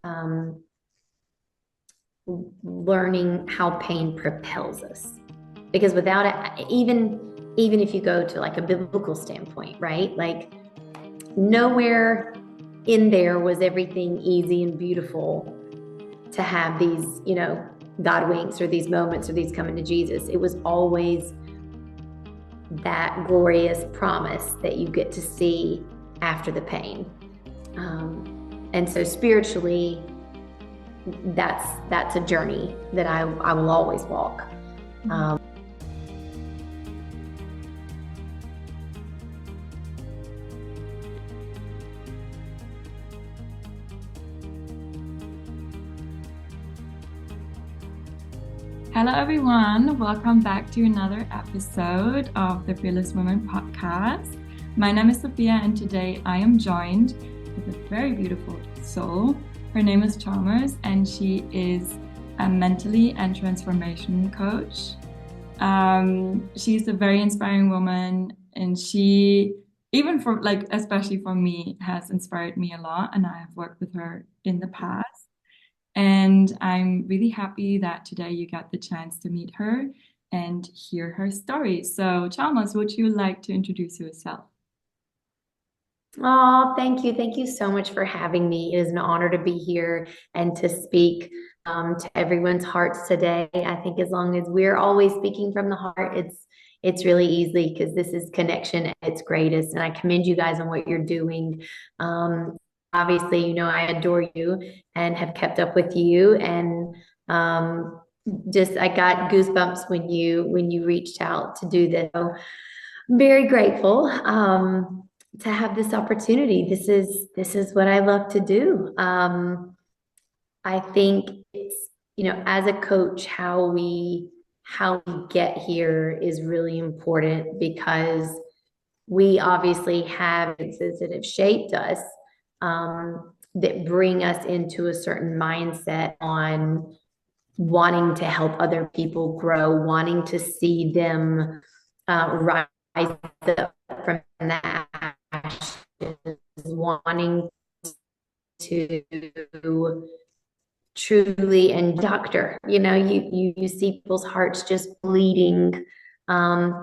um, learning how pain propels us. Because without it, even if you go to like a biblical standpoint, right? Like nowhere in there was everything easy and beautiful to have these, God winks or these moments or these coming to Jesus. It was always that glorious promise that you get to see after the pain. And so spiritually, that's a journey that I will always walk. Hello, everyone. Welcome back to another episode of the Fearless Women podcast. My name is Sophia, and today I am joined with a very beautiful soul. Her name is Chalmers, and she is a mentally and transformation coach. She's a very inspiring woman, and she, even for especially for me, has inspired me a lot, and I have worked with her in the past. And I'm really happy that today you got the chance to meet her and hear her story. So, Chalmers, would you like to introduce yourself? Oh, thank you. Thank you so much for having me. It is an honor to be here and to speak to everyone's hearts today. I think as long as we're always speaking from the heart, it's really easy because this is connection at its greatest. And I commend you guys on what you're doing. Obviously, I adore you and have kept up with you. And just I got goosebumps when you reached out to do this. So very grateful to have this opportunity. This is what I love to do. I think it's, as a coach, how we get here is really important because we obviously have experiences that have shaped us, that bring us into a certain mindset on wanting to help other people grow, wanting to see them rise up from the ashes, wanting to truly, and doctor, you see people's hearts just bleeding.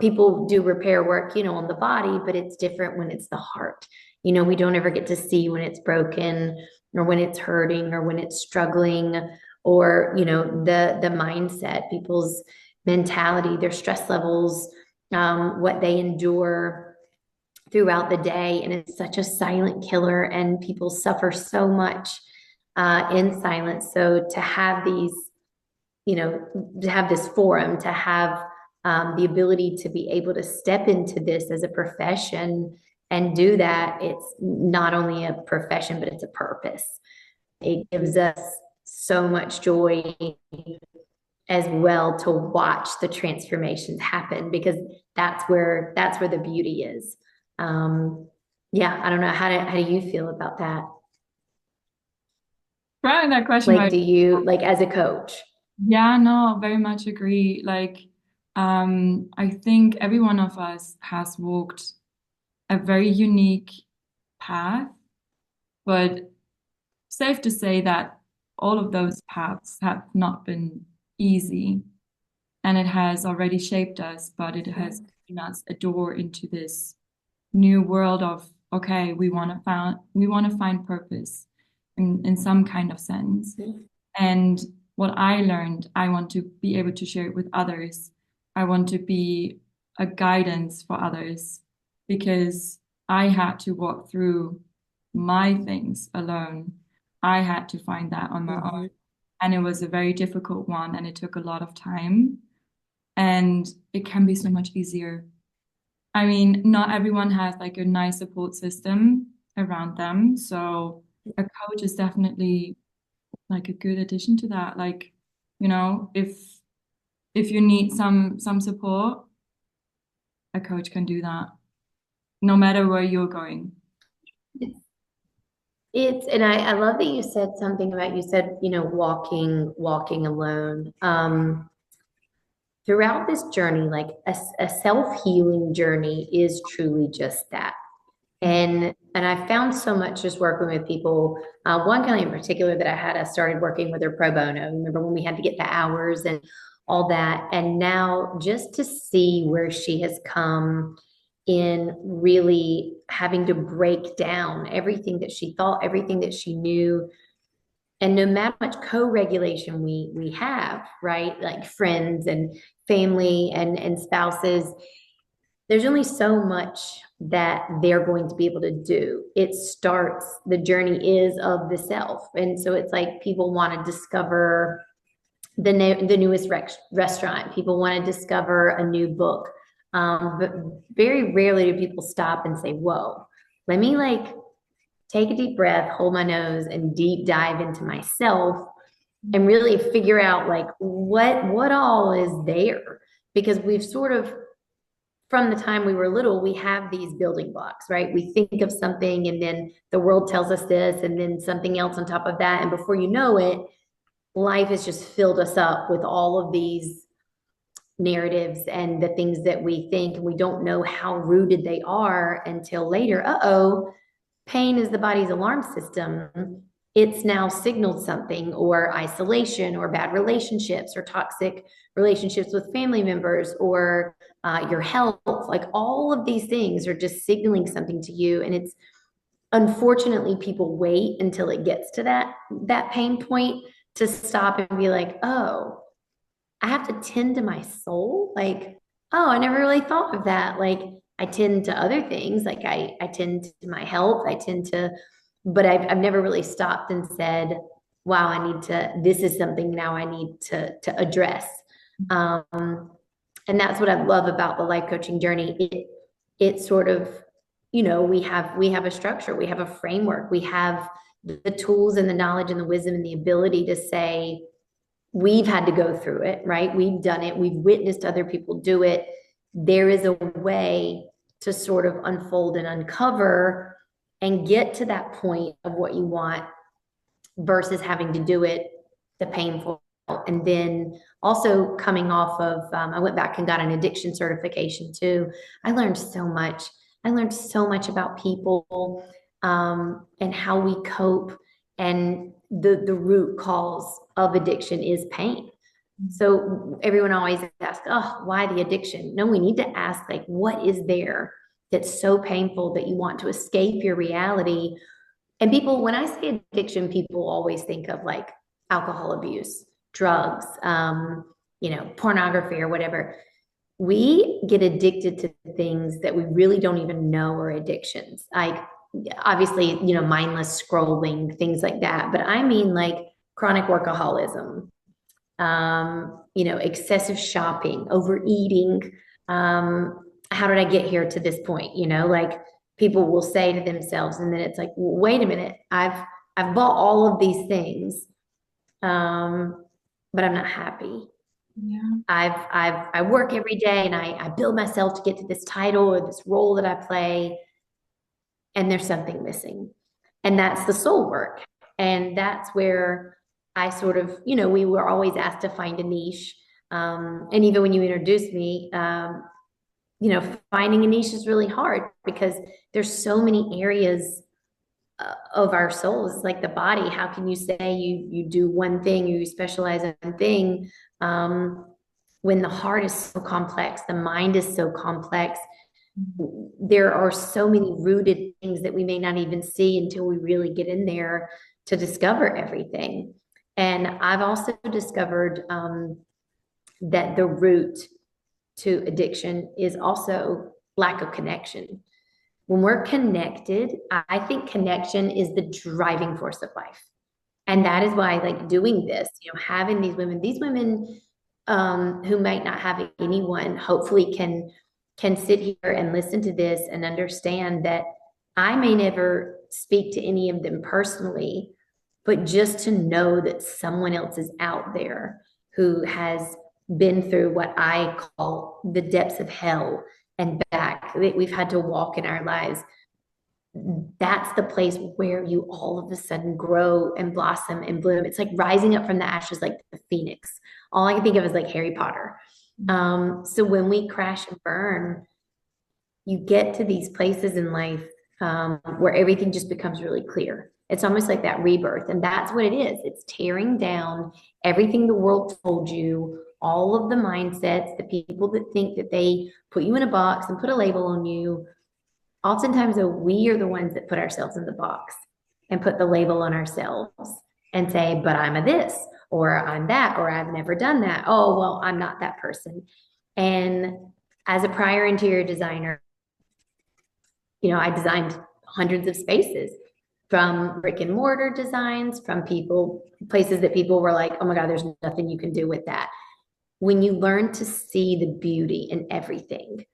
People do repair work, on the body, but it's different when it's the heart. We don't ever get to see when it's broken or when it's hurting or when it's struggling, or the mindset, people's mentality, their stress levels, what they endure throughout the day. And it's such a silent killer, and people suffer so much in silence. So to have to have this forum, to have the ability to be able to step into this as a profession and do that, it's not only a profession, but it's a purpose. It gives us so much joy as well to watch the transformations happen, because that's where the beauty is. Yeah, I don't know. How do you feel about that? Right, that question, Like, right? do you, like, as a coach? Yeah, no, very much agree. I think every one of us has walked a very unique path, but safe to say that all of those paths have not been easy. And it has already shaped us, but it has given us a door into this new world of, okay, we want to find purpose in some kind of sense. And what I learned, I want to be able to share it with others. I want to be a guidance for others because I had to walk through my things alone. I had to find that on my own. Mhm. And it was a very difficult one, and it took a lot of time. And it can be so much easier. I mean, not everyone has like a nice support system around them. So a coach is definitely like a good addition to that. Like, if you need some support, a coach can do that, no matter where you're going. And I love that you said something about, you said, walking alone. Throughout this journey, like a self-healing journey is truly just that. And I found so much just working with people. One guy in particular that I started working with her pro bono. Remember when we had to get the hours and all that? And now just to see where she has come in really having to break down everything that she thought, everything that she knew. And no matter how much co-regulation we have, right? Like friends and family and spouses, there's only so much that they're going to be able to do. It starts, the journey is of the self. And so it's like people want to discover the newest restaurant. People want to discover a new book. But very rarely do people stop and say, whoa, let me like take a deep breath, hold my nose, and deep dive into myself and really figure out like what all is there. Because we've sort of, from the time we were little, we have these building blocks, right? We think of something and then the world tells us this and then something else on top of that. And before you know it, life has just filled us up with all of these narratives and the things that we think, and we don't know how rooted they are until later. Uh-oh, pain is the body's alarm system. It's now signaled something, or isolation, or bad relationships, or toxic relationships with family members, or your health. Like all of these things are just signaling something to you. And it's, unfortunately, people wait until it gets to that pain point to stop and be like, oh, I have to tend to my soul. Like, oh, I never really thought of that. Like, I tend to other things. Like I tend to my health. I tend to, but I've never really stopped and said, wow, I need to, this is something now I need to address. And that's what I love about the life coaching journey. It sort of, we have a structure, we have a framework, we have the tools and the knowledge and the wisdom and the ability to say, we've had to go through it, right? We've done it. We've witnessed other people do it. There is a way to sort of unfold and uncover and get to that point of what you want versus having to do it the painful. And then also coming off of, I went back and got an addiction certification too. I learned so much. I learned so much about people and how we cope. And the root cause of addiction is pain. So everyone always asks, oh, why the addiction? No, we need to ask, like, what is there that's so painful that you want to escape your reality? And people, when I say addiction, people always think of like alcohol abuse, drugs, pornography or whatever. We get addicted to things that we really don't even know are addictions. Like, obviously, mindless scrolling, things like that. But I mean like chronic workaholism, excessive shopping, overeating. How did I get here to this point? Like people will say to themselves, and then it's like, well, wait a minute, I've bought all of these things, but I'm not happy. Yeah. I work every day and I build myself to get to this title or this role that I play, and there's something missing. And that's the soul work. And that's where I sort of, we were always asked to find a niche. And even when you introduced me, finding a niche is really hard because there's so many areas of our souls, like the body. How can you say you do one thing, you specialize in one thing, when the heart is so complex, the mind is so complex? There are so many rooted things that we may not even see until we really get in there to discover everything. And I've also discovered that the root to addiction is also lack of connection. When we're connected, I think connection is the driving force of life. And that is why, like, doing this, having these women who might not have anyone, hopefully can sit here and listen to this and understand that I may never speak to any of them personally, but just to know that someone else is out there who has been through what I call the depths of hell and back, that we've had to walk in our lives. That's the place where you all of a sudden grow and blossom and bloom. It's like rising up from the ashes like the phoenix. All I can think of is like Harry Potter. So when we crash and burn, you get to these places in life where everything just becomes really clear. It's almost like that rebirth. And that's what it is. It's tearing down everything the world told you, all of the mindsets, the people that think that they put you in a box and put a label on you. Oftentimes, though, we are the ones that put ourselves in the box and put the label on ourselves and say, but I'm a this, or I'm that, or I've never done that. Oh, well, I'm not that person. And as a prior interior designer, I designed hundreds of spaces, from brick and mortar designs, from places that people were like, oh my God, there's nothing you can do with that. When you learn to see the beauty in everything,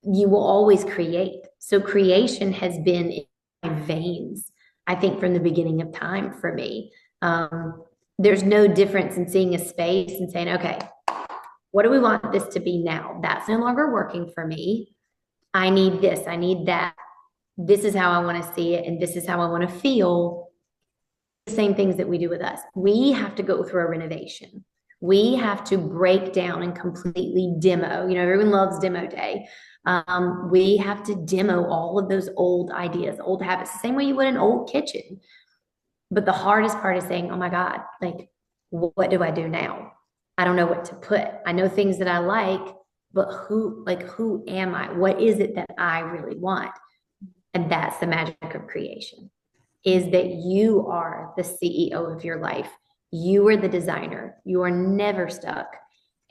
you will always create. So creation has been in my veins, I think, from the beginning of time for me. There's no difference in seeing a space and saying, okay, what do we want this to be now? That's no longer working for me. I need this, I need that. This is how I want to see it, and this is how I want to feel. The same things that we do with us. We have to go through a renovation. We have to break down and completely demo. Everyone loves demo day. We have to demo all of those old ideas, old habits, the same way you would an old kitchen. But the hardest part is saying, oh my God, like, what do I do now? I don't know what to put. I know things that I like, but who am I? What is it that I really want? And that's the magic of creation, is that you are the CEO of your life. You are the designer. You are never stuck.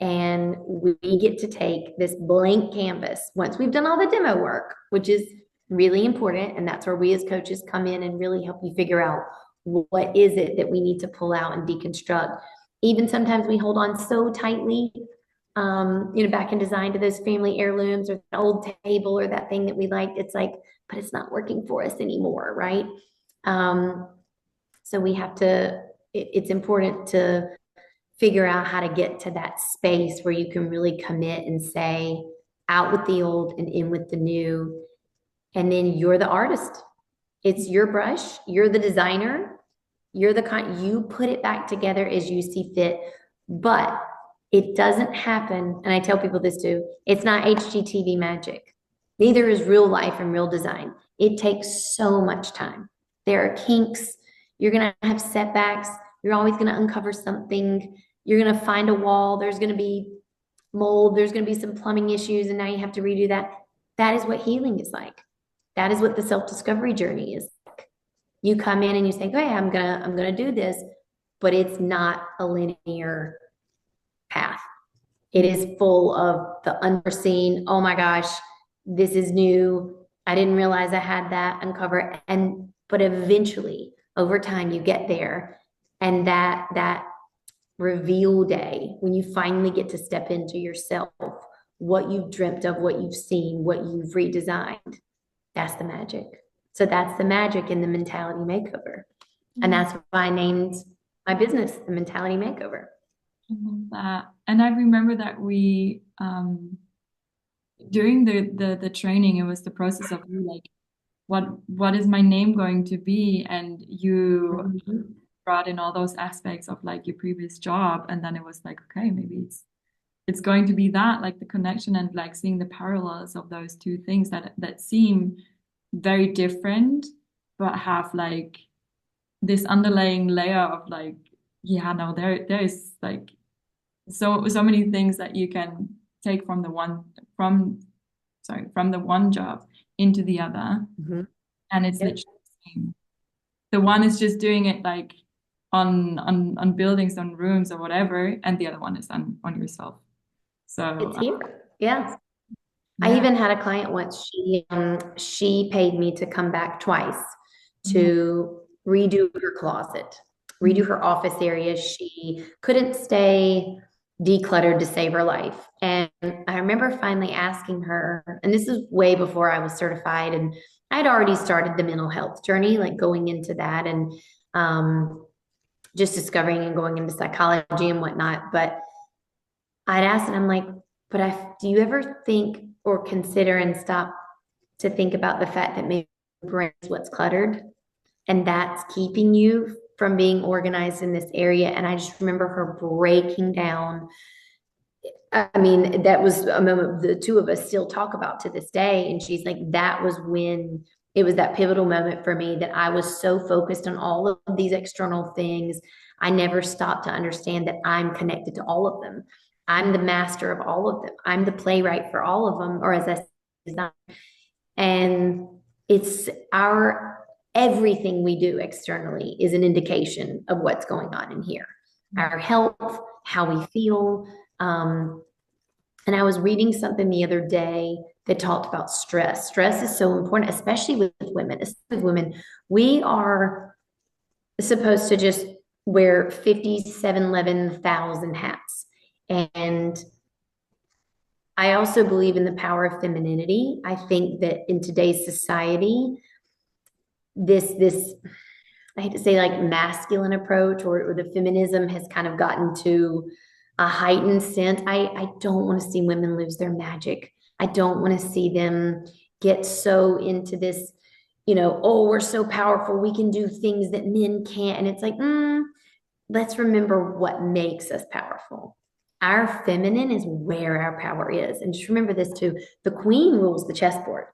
And we get to take this blank canvas once we've done all the demo work, which is really important. And that's where we as coaches come in and really help you figure out what is it that we need to pull out and deconstruct. Even sometimes we hold on so tightly, back in design, to those family heirlooms or the old table or that thing that we liked. It's like, but it's not working for us anymore, right? So we have to, it's important to figure out how to get to that space where you can really commit and say, out with the old and in with the new. And then you're the artist. It's your brush. You're the designer. You put it back together as you see fit. But it doesn't happen. And I tell people this too. It's not HGTV magic. Neither is real life and real design. It takes so much time. There are kinks. You're going to have setbacks. You're always going to uncover something. You're going to find a wall. There's going to be mold. There's going to be some plumbing issues. And now you have to redo that. That is what healing is like. That is what the self-discovery journey is like. You come in and you say, hey, I'm going to do this, but it's not a linear path. It is full of the unforeseen. Oh my gosh, this is new. I didn't realize I had that uncover. But eventually, over time, you get there, and that reveal day, when you finally get to step into yourself, what you've dreamt of, what you've seen, what you've redesigned, that's the magic. So that's the magic in the mentality makeover. And that's why I named my business the Mentality Makeover. I love that. And I remember that we during the training, it was the process of you like, what is my name going to be? And you brought in all those aspects of like your previous job, and then it was like, okay, maybe it's going to be that, like the connection and like seeing the parallels of those two things that seem very different, but have like this underlying layer of like, yeah, no, there's like so many things that you can take from the one job into the other. And it's literally the same. The one is just doing it like on buildings, on rooms or whatever, and the other one is on yourself. So it's here. Yeah. I even had a client once, she paid me to come back twice to redo her closet, redo her office area. She couldn't stay decluttered to save her life. And I remember finally asking her, and this is way before I was certified, and I'd already started the mental health journey, like going into that and just discovering and going into psychology and whatnot. But I'd asked, and I'm like, do you ever think or consider and stop to think about the fact that maybe your brain is what's cluttered, and that's keeping you from being organized in this area? And I just remember her breaking down I mean, that was a moment the two of us still talk about to this day. And she's like, that was when it was that pivotal moment for me that I was so focused on all of these external things. I never stopped to understand that I'm connected to all of them. I'm the master of all of them. I'm the playwright for all of them, or as I said, and it's our everything we do externally is an indication of what's going on in here. Our health, how we feel. And I was reading something the other day that talked about stress. Stress is so important, especially with women. Especially with women, we are supposed to just wear 57,11,000 hats. And I also believe in the power of femininity. I think that in today's society, this I hate to say like masculine approach or the feminism has kind of gotten to a heightened sense. I don't want to see women lose their magic. I don't want to see them get so into this, oh, we're so powerful. We can do things that men can't. And it's like, let's remember what makes us powerful. Our feminine is where our power is. And just remember this too. The queen rules the chessboard.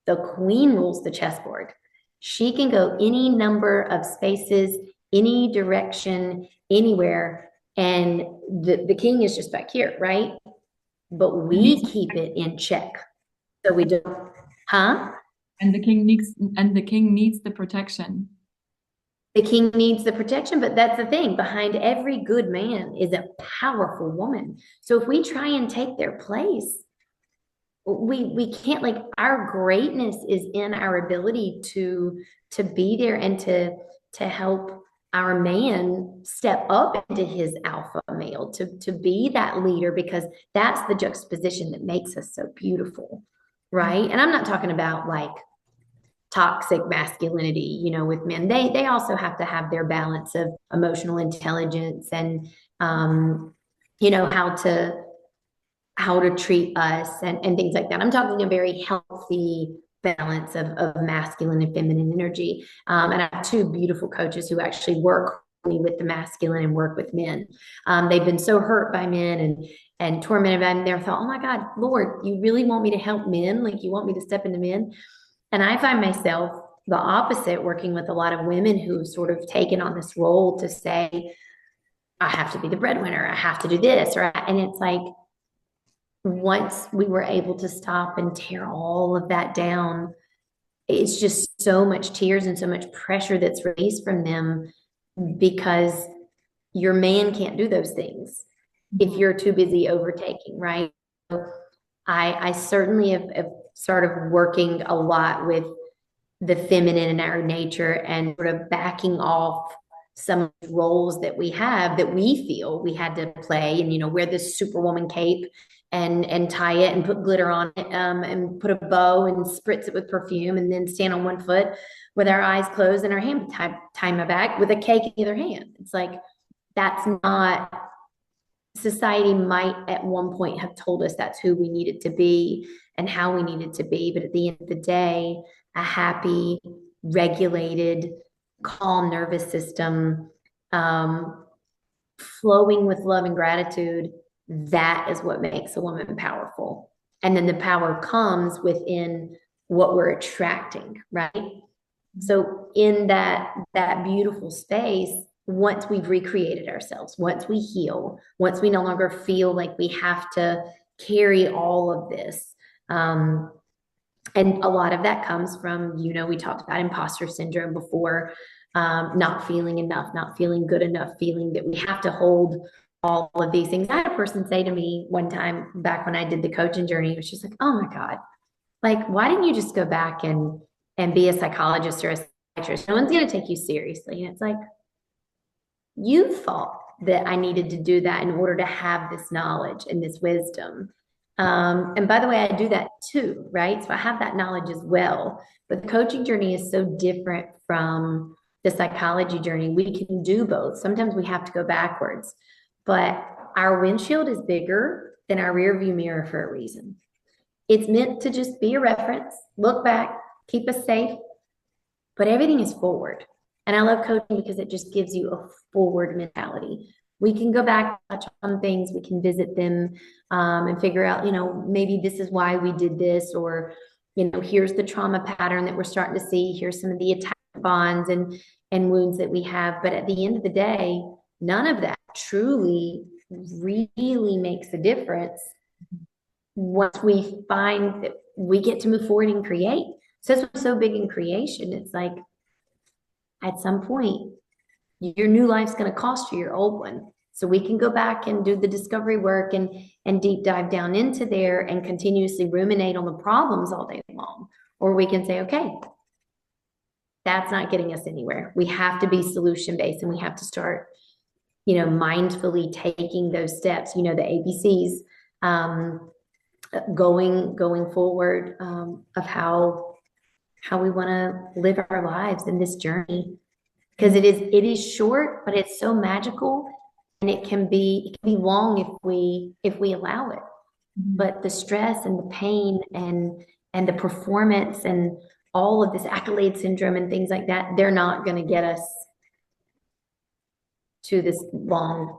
The queen rules the chessboard. She can go any number of spaces, any direction, anywhere. And the king is just back here, right? But we keep it in check. So we don't, huh? And the king needs the protection. The king needs the protection, but that's the thing. Behind every good man is a powerful woman. So if we try and take their place, we can't. Like, our greatness is in our ability to be there and to help our man step up into his alpha male, to be that leader, because that's the juxtaposition that makes us so beautiful, right? And I'm not talking about like toxic masculinity, with men. They also have to have their balance of emotional intelligence and how to treat us and things like that. I'm talking a very healthy balance of masculine and feminine energy. And I have two beautiful coaches who actually work with the masculine and work with men. They've been so hurt by men and tormented by men. They thought, oh my God, Lord, you really want me to help men? Like, you want me to step into men? And I find myself the opposite, working with a lot of women who sort of taken on this role to say, I have to be the breadwinner. I have to do this. And it's like, once we were able to stop and tear all of that down, it's just so much tears and so much pressure that's released from them, because your man can't do those things if you're too busy overtaking, right? So I certainly have started working a lot with the feminine in our nature and sort of backing off some roles that we have that we feel we had to play, and wear this superwoman cape and tie it and put glitter on it, and put a bow and spritz it with perfume, and then stand on one foot with our eyes closed and our hand tie my back with a cake in either hand. It's like, that's not, society might at one point have told us that's who we needed to be and how we needed to be, but at the end of the day, a happy, regulated, calm nervous system, flowing with love and gratitude, that is what makes a woman powerful. And then the power comes within what we're attracting, right? So in that beautiful space, once we've recreated ourselves, once we heal, once we no longer feel like we have to carry all of this, and a lot of that comes from, we talked about imposter syndrome before, not feeling enough, not feeling good enough, feeling that we have to hold all of these things. I had a person say to me one time back when I did the coaching journey, it was just like, oh my God, like, why didn't you just go back and be a psychologist or a psychiatrist? No one's going to take you seriously. And it's like, you thought that I needed to do that in order to have this knowledge and this wisdom. And by the way, I do that too, right? So I have that knowledge as well. But the coaching journey is so different from the psychology journey. We can do both. Sometimes we have to go backwards, but our windshield is bigger than our rear view mirror for a reason. It's meant to just be a reference, look back, keep us safe, but everything is forward. And I love coaching because it just gives you a forward mentality. we can go back, touch on things, we can visit them, and figure out, maybe this is why we did this, or, here's the trauma pattern that we're starting to see. Here's some of the attack bonds and wounds that we have. But at the end of the day, none of that truly really makes a difference once we find that we get to move forward and create. So that's what's so big in creation. It's like, at some point, your new life's going to cost you your old one. So we can go back and do the discovery work and deep dive down into there and continuously ruminate on the problems all day long. Or we can say, okay, that's not getting us anywhere. We have to be solution based, and we have to start, mindfully taking those steps, the ABCs, going forward, of how we want to live our lives in this journey. Because it is short, but it's so magical, and it can be long if we allow it. But the stress and the pain and the performance and all of this accolade syndrome and things like that, they're not going to get us to this longevity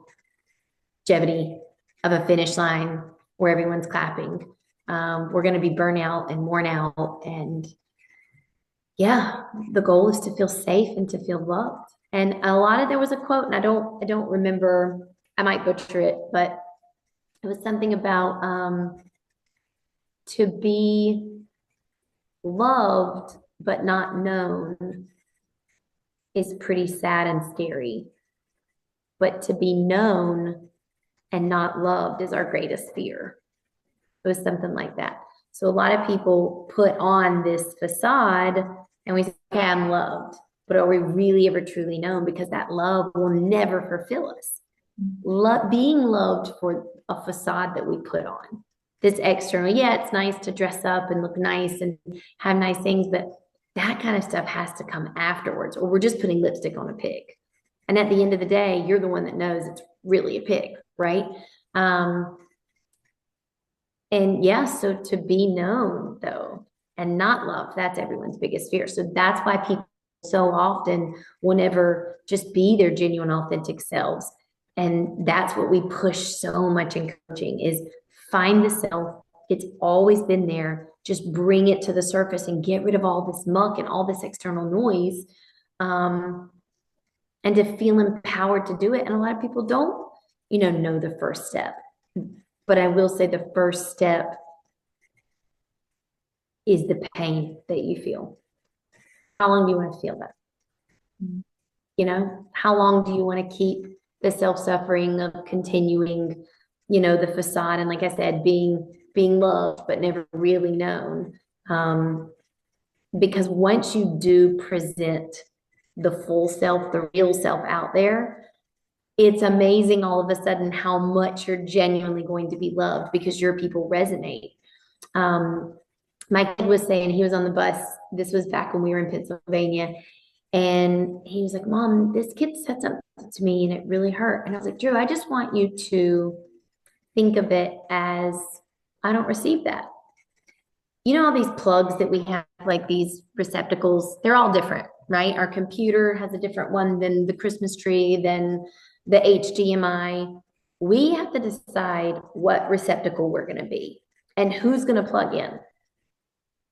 of a finish line where everyone's clapping. We're going to be burnt out and worn out, and yeah, the goal is to feel safe and to feel loved. And there was a quote, and I don't remember, I might butcher it, but it was something about to be loved but not known is pretty sad and scary. But to be known and not loved is our greatest fear. It was something like that. So a lot of people put on this facade and we say, okay, I'm loved. But are we really ever truly known? Because that love will never fulfill us. Being loved for a facade that we put on. This external, yeah, it's nice to dress up and look nice and have nice things, but that kind of stuff has to come afterwards, or we're just putting lipstick on a pig. And at the end of the day, you're the one that knows it's really a pig, right? And yeah, so to be known though, and not loved, that's everyone's biggest fear. So that's why people so often will never just be their genuine, authentic selves. And that's what we push so much in coaching is find the self. It's always been there. Just bring it to the surface and get rid of all this muck and all this external noise. And to feel empowered to do it. And a lot of people don't, know the first step. But I will say the first step is the pain that you feel. How long do you want to feel that? How long do you want to keep the self-suffering of continuing, the facade? And like I said, being loved, but never really known. Because once you do present the full self, the real self out there, it's amazing all of a sudden how much you're genuinely going to be loved because your people resonate. My kid was saying, he was on the bus, this was back when we were in Pennsylvania, and he was like, Mom, this kid said something to me and it really hurt. And I was like, Drew, I just want you to think of it as, I don't receive that. All these plugs that we have, like these receptacles, they're all different, right? Our computer has a different one than the Christmas tree, than the HDMI. We have to decide what receptacle we're going to be and who's going to plug in.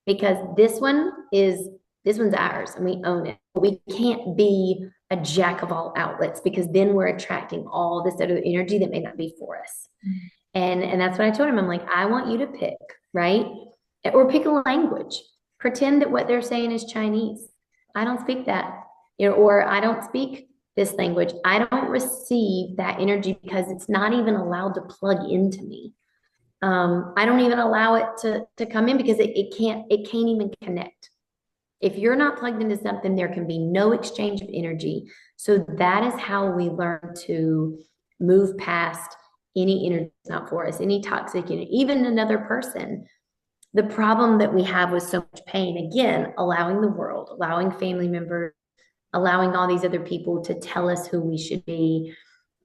Because this one's ours and we own it. We can't be a jack of all outlets because then we're attracting all this other energy that may not be for us. And that's what I told him. I'm like, I want you to pick, right? Or pick a language. Pretend that what they're saying is Chinese. I don't speak that, or I don't speak this language. I don't receive that energy because it's not even allowed to plug into me. I don't even allow it to come in because it can't even connect. If you're not plugged into something, there can be no exchange of energy. So that is how we learn to move past any energy that's not for us, any toxic energy, even another person. The problem that we have with so much pain, again, allowing the world, allowing family members, allowing all these other people to tell us who we should be,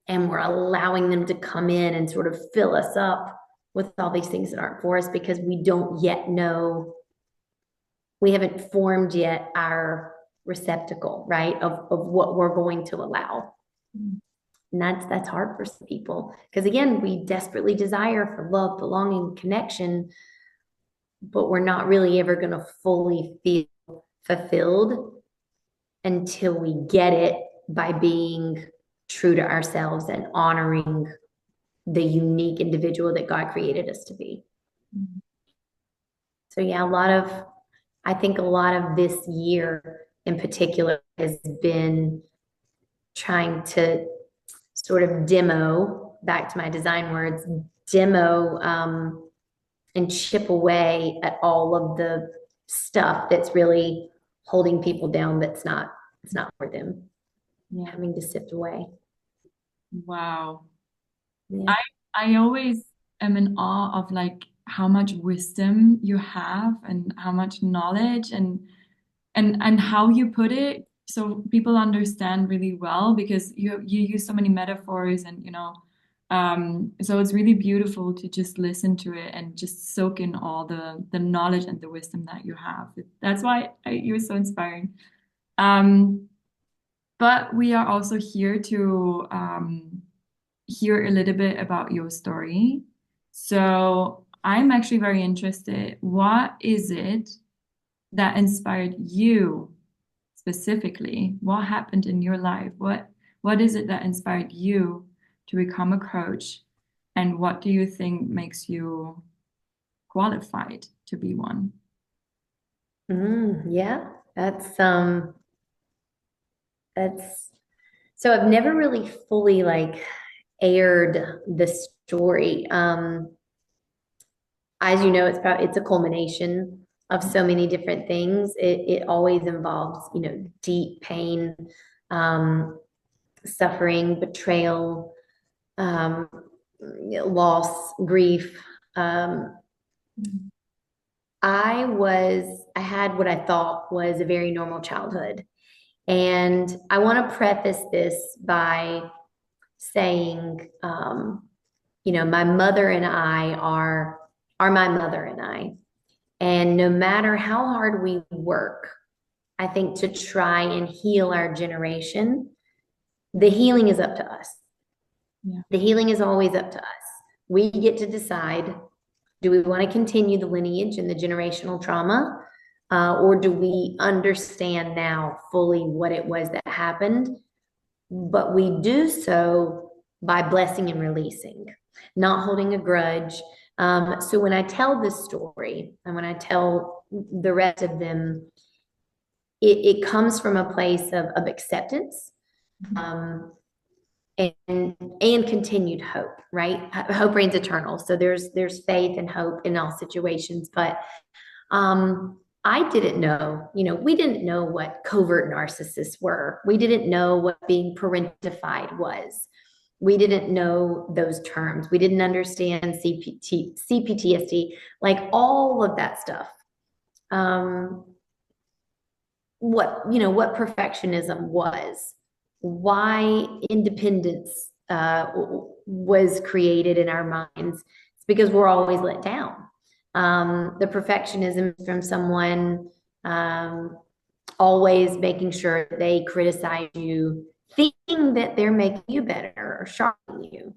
and we're allowing them to come in and sort of fill us up with all these things that aren't for us because we don't yet know, we haven't formed yet our receptacle, right, of what we're going to allow. And that's hard for some people. Because again, we desperately desire for love, belonging, connection, but we're not really ever going to fully feel fulfilled until we get it by being true to ourselves and honoring the unique individual that God created us to be. So yeah, I think a lot of this year in particular has been trying to sort of demo, back to my design words, demo and chip away at all of the stuff that's really holding people down it's not for them. Yeah. Having to sift away. Wow. Yeah. I always am in awe of like how much wisdom you have and how much knowledge and how you put it so people understand really well because you use so many metaphors and so it's really beautiful to just listen to it and just soak in all the knowledge and the wisdom that you have. That's why you're so inspiring. But we are also here to hear a little bit about your story. So I'm actually very interested. What is it that inspired you specifically? What happened in your life? What is it that inspired you to become a coach? And what do you think makes you qualified to be one? Yeah, that's so I've never really fully like aired the story. As you know, it's a culmination of so many different things. It always involves, deep pain, um, suffering, betrayal, um, loss, grief. Um, I had what I thought was a very normal childhood. And I want to preface this by saying, my mother and I are my mother and I. And no matter how hard we work, I think to try and heal our generation, the healing is up to us. Yeah. The healing is always up to us. We get to decide, do we want to continue the lineage and the generational trauma? Or do we understand now fully what it was that happened? But we do so by blessing and releasing, not holding a grudge. So when I tell this story and when I tell the rest of them, it comes from a place of acceptance, um, and continued hope, right? Hope reigns eternal. So there's faith and hope in all situations. But I didn't know, we didn't know what covert narcissists were. We didn't know what being parentified was. We didn't know those terms. We didn't understand CPTSD, like all of that stuff. What perfectionism was, why independence was created in our minds. It's because we're always let down. The perfectionism from someone always making sure they criticize you, thinking that they're making you better or sharpening you.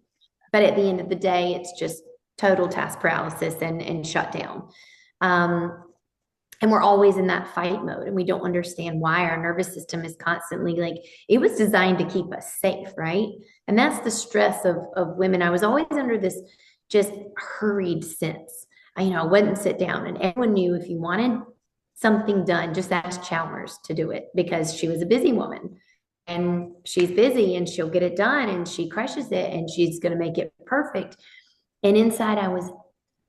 But at the end of the day, it's just total task paralysis and shut down. And we're always in that fight mode and we don't understand why our nervous system is constantly like, it was designed to keep us safe, right? And that's the stress of women. I was always under this just hurried sense. I wouldn't sit down and everyone knew if you wanted something done, just ask Chalmers to do it because she was a busy woman and she's busy and she'll get it done and she crushes it and she's going to make it perfect. And inside I was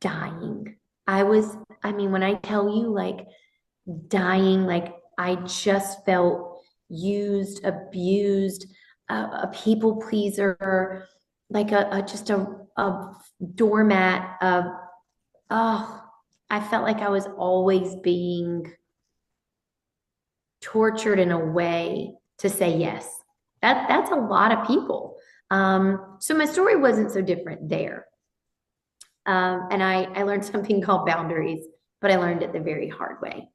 dying. When I tell you like dying, like I just felt used, abused, a people pleaser, like just a doormat of, oh, I felt like I was always being tortured in a way to say yes. That's a lot of people. So my story wasn't so different there. And I learned something called boundaries, but I learned it the very hard way.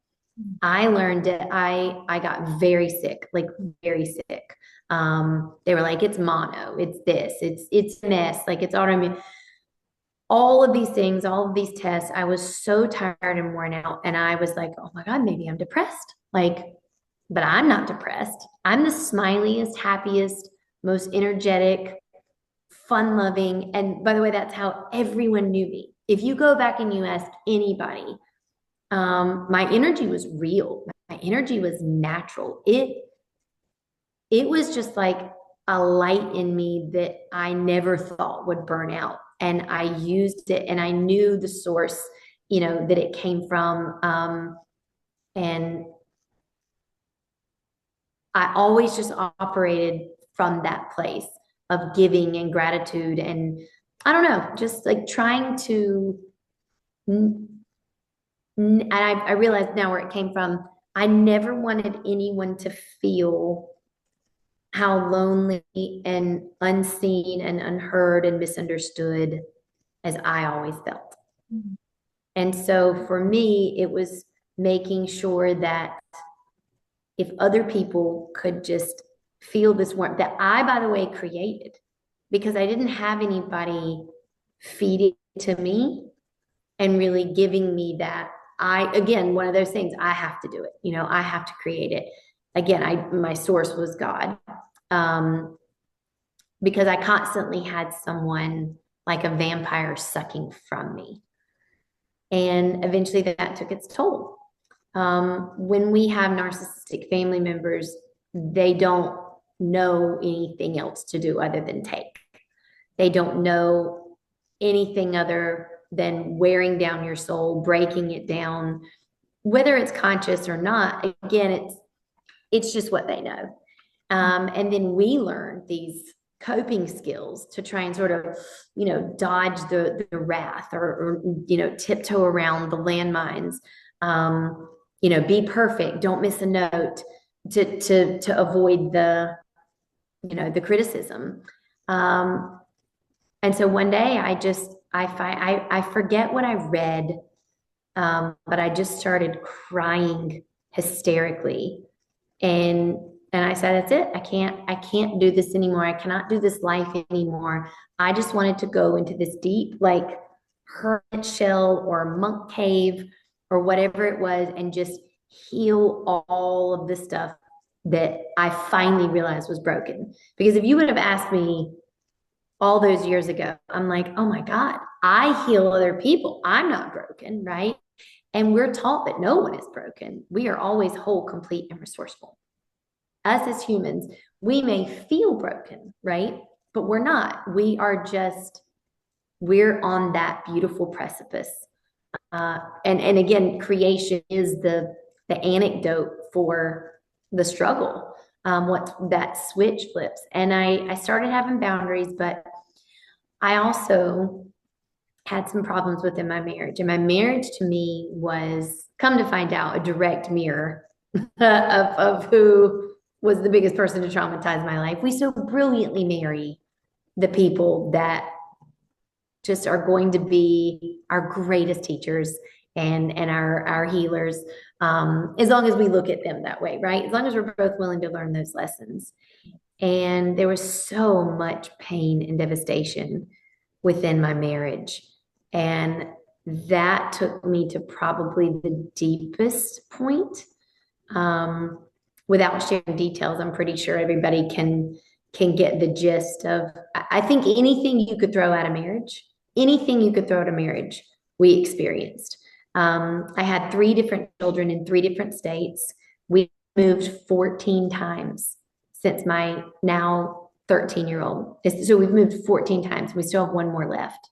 I learned that I got very sick, like very sick. They were like, it's mono, it's this, it's MS, like it's autoimmune. All of these things, all of these tests, I was so tired and worn out. And I was like, oh my God, maybe I'm depressed. Like, but I'm not depressed. I'm the smiliest, happiest, most energetic, fun loving. And by the way, that's how everyone knew me. If you go back and you ask anybody, my energy was real. My energy was natural. It was just like a light in me that I never thought would burn out. And I used it and I knew the source, that it came from. And I always just operated from that place of giving and gratitude. And I don't know, just like trying to, and I realized now where it came from. I never wanted anyone to feel how lonely and unseen and unheard and misunderstood as I always felt. Mhm. And so for me, it was making sure that if other people could just feel this warmth that I, by the way, created, because I didn't have anybody feeding to me and really giving me that. Again, one of those things, I have to do it. I have to create it. Again, my source was God. Um, because I constantly had someone like a vampire sucking from me. And eventually that took its toll. When we have narcissistic family members, they don't know anything else to do other than take. They don't know anything other than wearing down your soul, breaking it down, whether it's conscious or not. Again, it's just what they know. And then we learn these coping skills to try and sort of, dodge the wrath or tiptoe around the landmines. Be perfect, don't miss a note to avoid the criticism. And so one day I forget what I read, but I just started crying hysterically. And and I said, that's it. I can't do this anymore. I cannot do this life anymore. I just wanted to go into this deep, like hermit shell or monk cave or whatever it was, and just heal all of the stuff that I finally realized was broken. Because if you would have asked me all those years ago, I'm like, oh my God, I heal other people. I'm not broken, right? And we're taught that no one is broken. We are always whole, complete, and resourceful. Us as humans, we may feel broken, right? But we're not. We're on that beautiful precipice. And again, creation is the anecdote for the struggle. What that switch flips. And I started having boundaries, but I also had some problems within my marriage. And my marriage to me was, come to find out, a direct mirror of who was the biggest person to traumatize my life. We so brilliantly marry the people that just are going to be our greatest teachers and our healers, as long as we look at them that way, right? As long as we're both willing to learn those lessons. And there was so much pain and devastation within my marriage. And that took me to probably the deepest point. Without sharing details, I'm pretty sure everybody can get the gist of. I think anything you could throw out of marriage, anything you could throw out of marriage, we experienced. I had 3 different children in 3 different states. We moved 14 times since my now 13-year-old. So we've moved 14 times. We still have one more left.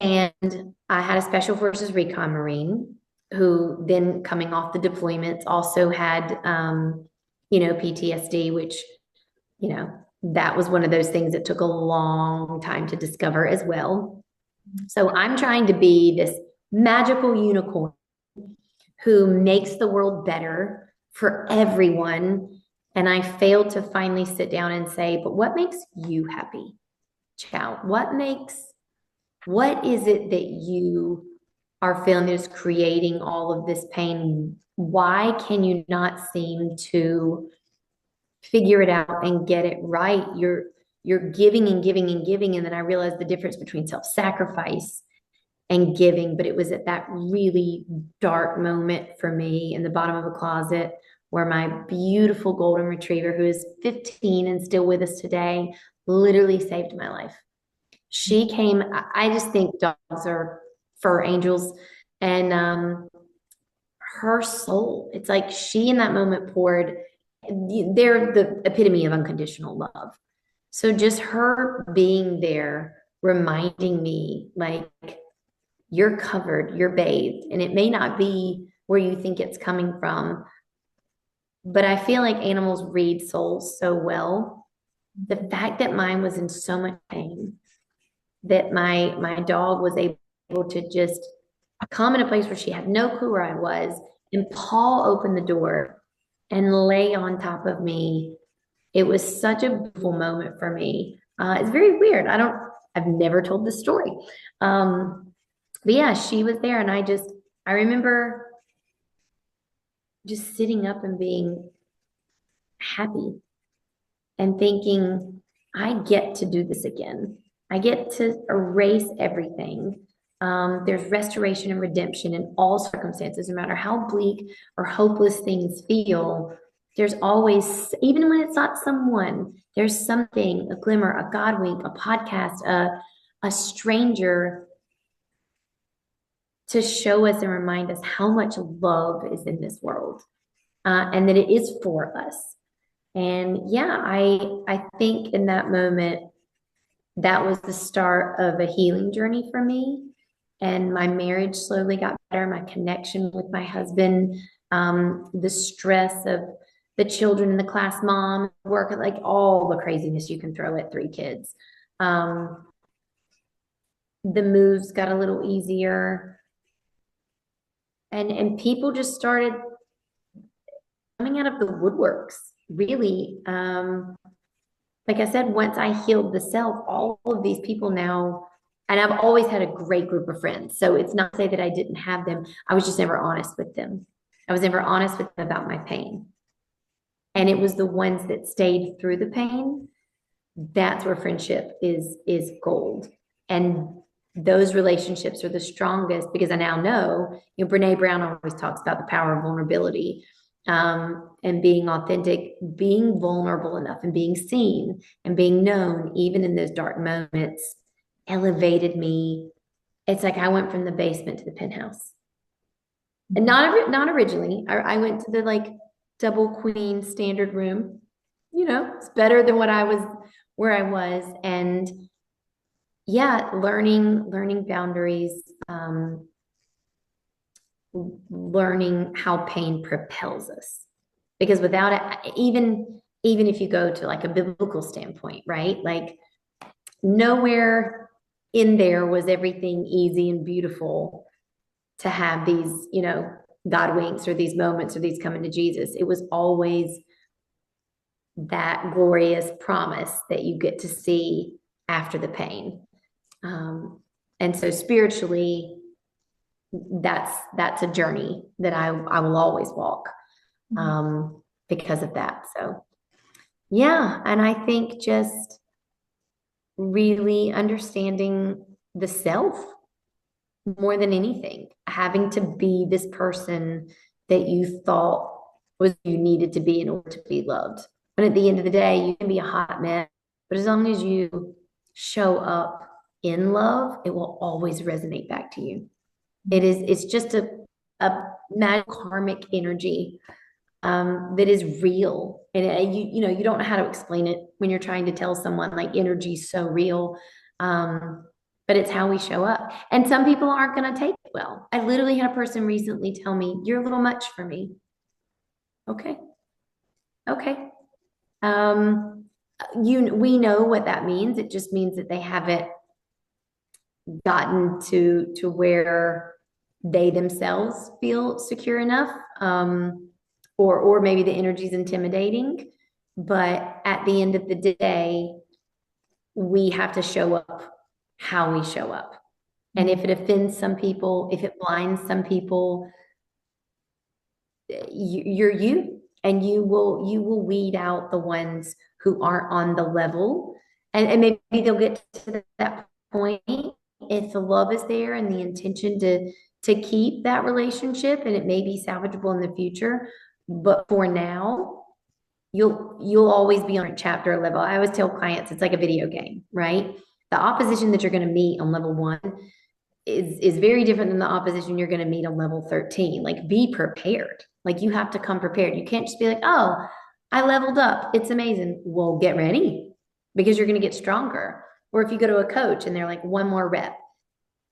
And I had a Special Forces Recon Marine who then coming off the deployments also had, PTSD, which, that was one of those things that took a long time to discover as well. So I'm trying to be this magical unicorn who makes the world better for everyone. And I failed to finally sit down and say, but what makes you happy, Chow? What is it that you are feeling this, creating all of this pain. Why can you not seem to figure it out and get it right? You're giving and giving and giving. And then I realized the difference between self-sacrifice and giving. But it was at that really dark moment for me in the bottom of a closet where my beautiful golden retriever, who is 15 and still with us today, literally saved my life. She came, I just think dogs are fur angels. And her soul, it's like she in that moment poured, they're the epitome of unconditional love. So just her being there, reminding me, like, you're covered, you're bathed, and it may not be where you think it's coming from, but I feel like animals read souls so well. The fact that mine was in so much pain, that my dog was able to just come in a place where she had no clue where I was, and Paul opened the door and lay on top of me. It was such a beautiful moment for me. It's very weird. I've never told this story. But yeah, she was there, and I remember just sitting up and being happy and thinking, I get to do this again. I get to erase everything. There's restoration and redemption in all circumstances, no matter how bleak or hopeless things feel. There's always, even when it's not someone, there's something, a glimmer, a God wink, a podcast, a stranger to show us and remind us how much love is in this world, and that it is for us. And yeah, I think in that moment, that was the start of a healing journey for me. And my marriage slowly got better, my connection with my husband, the stress of the children and the class mom, work, like all the craziness you can throw at 3 kids. The moves got a little easier. And people just started coming out of the woodworks, really. Like I said, once I healed the self, all of these people now, and I've always had a great group of friends. So it's not to say that I didn't have them. I was just never honest with them. I was never honest with them about my pain. And it was the ones that stayed through the pain. That's where friendship is gold. And those relationships are the strongest because I now know, Brene Brown always talks about the power of vulnerability, and being authentic, being vulnerable enough and being seen and being known, even in those dark moments, elevated me. It's like I went from the basement to the penthouse. And not originally. I went to the like double queen standard room. It's better than where I was. And yeah, learning boundaries, learning how pain propels us. Because without it, even if you go to like a biblical standpoint, right? Like nowhere in there was everything easy and beautiful to have these, God winks or these moments or these coming to Jesus. It was always that glorious promise that you get to see after the pain. And so spiritually, that's a journey that I will always walk, because of that. So yeah, and I think just really understanding the self more than anything, having to be this person that you thought was you needed to be in order to be loved. And at the end of the day, you can be a hot mess, but as long as you show up in love, it will always resonate back to you. It's just a magic karmic energy, that is real. And you don't know how to explain it when you're trying to tell someone like energy is so real. But it's how we show up. And some people aren't going to take it well. I literally had a person recently tell me, you're a little much for me. Okay. We know what that means. It just means that they haven't gotten to where they themselves feel secure enough. Or maybe the energy is intimidating. But at the end of the day, we have to show up how we show up. And if it offends some people, if it blinds some people, you're you, and you will weed out the ones who aren't on the level, and maybe they'll get to that point if the love is there and the intention to keep that relationship, and it may be salvageable in the future. But for now, you'll always be on a chapter level. I always tell clients it's like a video game, right? The opposition that you're going to meet on level 1 is very different than the opposition you're going to meet on level 13. Like, be prepared. Like, you have to come prepared. You can't just be like, oh, I leveled up, it's amazing. Well, get ready, because you're going to get stronger. Or if you go to a coach and they're like, one more rep,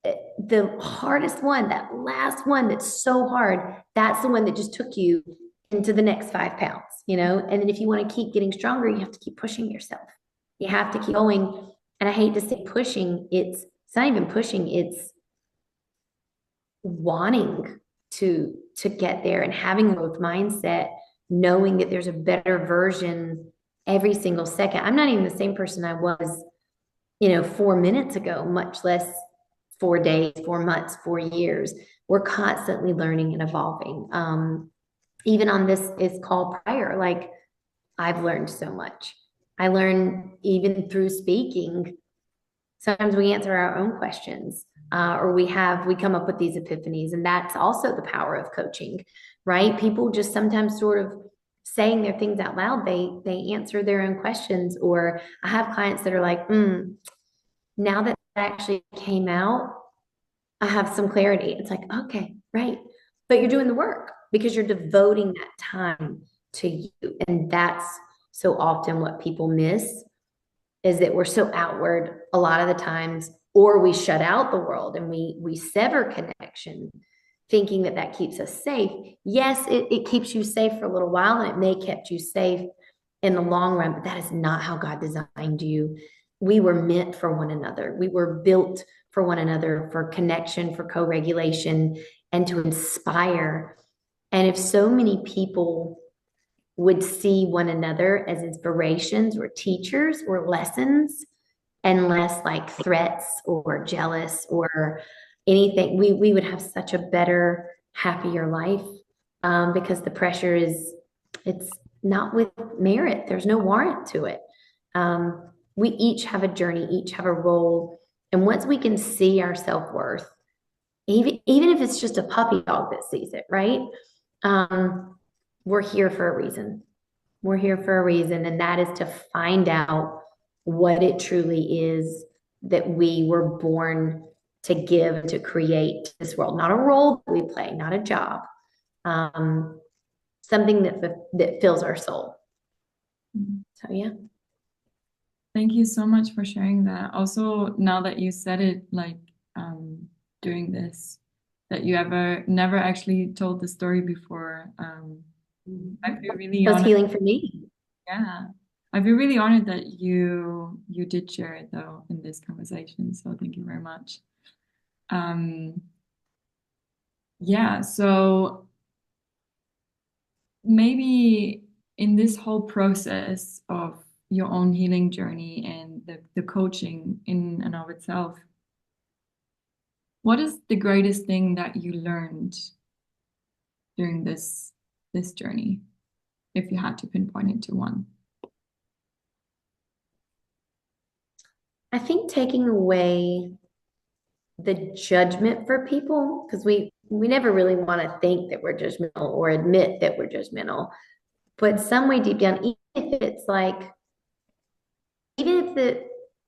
the hardest one, that last one that's so hard, that's the one that just took you into the next 5 pounds, and then if you want to keep getting stronger, you have to keep pushing yourself. You have to keep going. And I hate to say pushing, it's not even pushing, it's wanting to get there and having a growth mindset, knowing that there's a better version every single second. I'm not even the same person I was, 4 minutes ago, much less 4 days, 4 months, 4 years. We're constantly learning and evolving. Even on this call prior, like, I've learned so much. I learn even through speaking. Sometimes we answer our own questions, or we come up with these epiphanies, and that's also the power of coaching, right? People just sometimes sort of saying their things out loud, they answer their own questions. Or I have clients that are like, now that actually came out, I have some clarity. It's like, okay, right. But you're doing the work because you're devoting that time to you. And that's so often what people miss, is that we're so outward a lot of the times, or we shut out the world and we sever connection, thinking that that keeps us safe. Yes, it keeps you safe for a little while, and it may kept you safe in the long run, but that is not how God designed you. We were meant for one another. We were built for one another, for connection, for co-regulation, and to inspire. And if so many people would see one another as inspirations or teachers or lessons, and less like threats or jealous or anything, we would have such a better, happier life, because the pressure it's not with merit. There's no warrant to it. We each have a journey, each have a role. And once we can see our self-worth, even if it's just a puppy dog that sees it, right? We're here for a reason. We're here for a reason, and that is to find out what it truly is that we were born to give, to create this world. Not a role that we play, not a job, something that fills our soul. So yeah. Thank you so much for sharing that. Also, now that you said it, like, during this, that you never actually told the story before. I feel really It was honored. healing for me. Yeah. I feel really honored that you did share it though in this conversation. So thank you very much. Yeah, so maybe in this whole process of your own healing journey and the coaching in and of itself, what is the greatest thing that you learned during this journey, if you had to pinpoint it to one? I think taking away the judgment for people, because we never really want to think that we're judgmental or admit that we're judgmental, but some way deep down, even if it's like, even if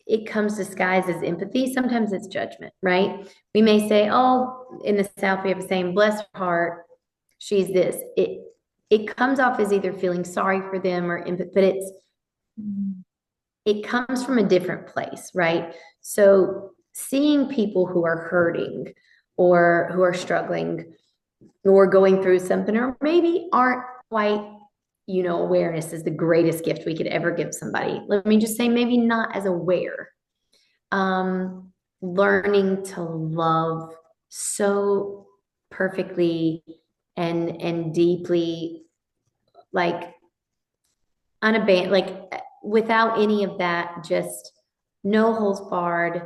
it comes disguised as empathy, sometimes it's judgment, right? We may say, oh, in the South, we have a saying, bless her heart, she's this. It comes off as either feeling sorry for them or empathy, but it comes from a different place, right? So seeing people who are hurting or who are struggling or going through something, or maybe aren't quite, awareness is the greatest gift we could ever give somebody. Let me just say, maybe not as aware. Learning to love so perfectly and deeply, like unabandoned, like without any of that, just no holds barred,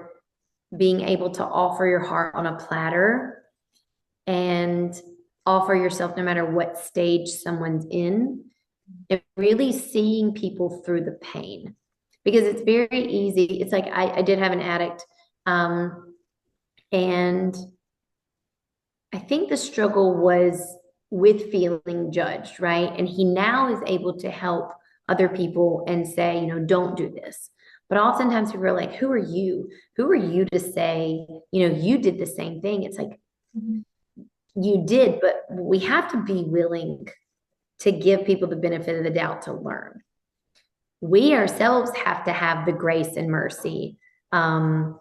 being able to offer your heart on a platter and offer yourself no matter what stage someone's in, and really seeing people through the pain. Because it's very easy. It's like I did have an addict, and I think the struggle was with feeling judged, right? And he now is able to help other people and say, don't do this. But oftentimes people are like, who are you? Who are you to say, you did the same thing? It's like, you did, but we have to be willing to give people the benefit of the doubt to learn. We ourselves have to have the grace and mercy to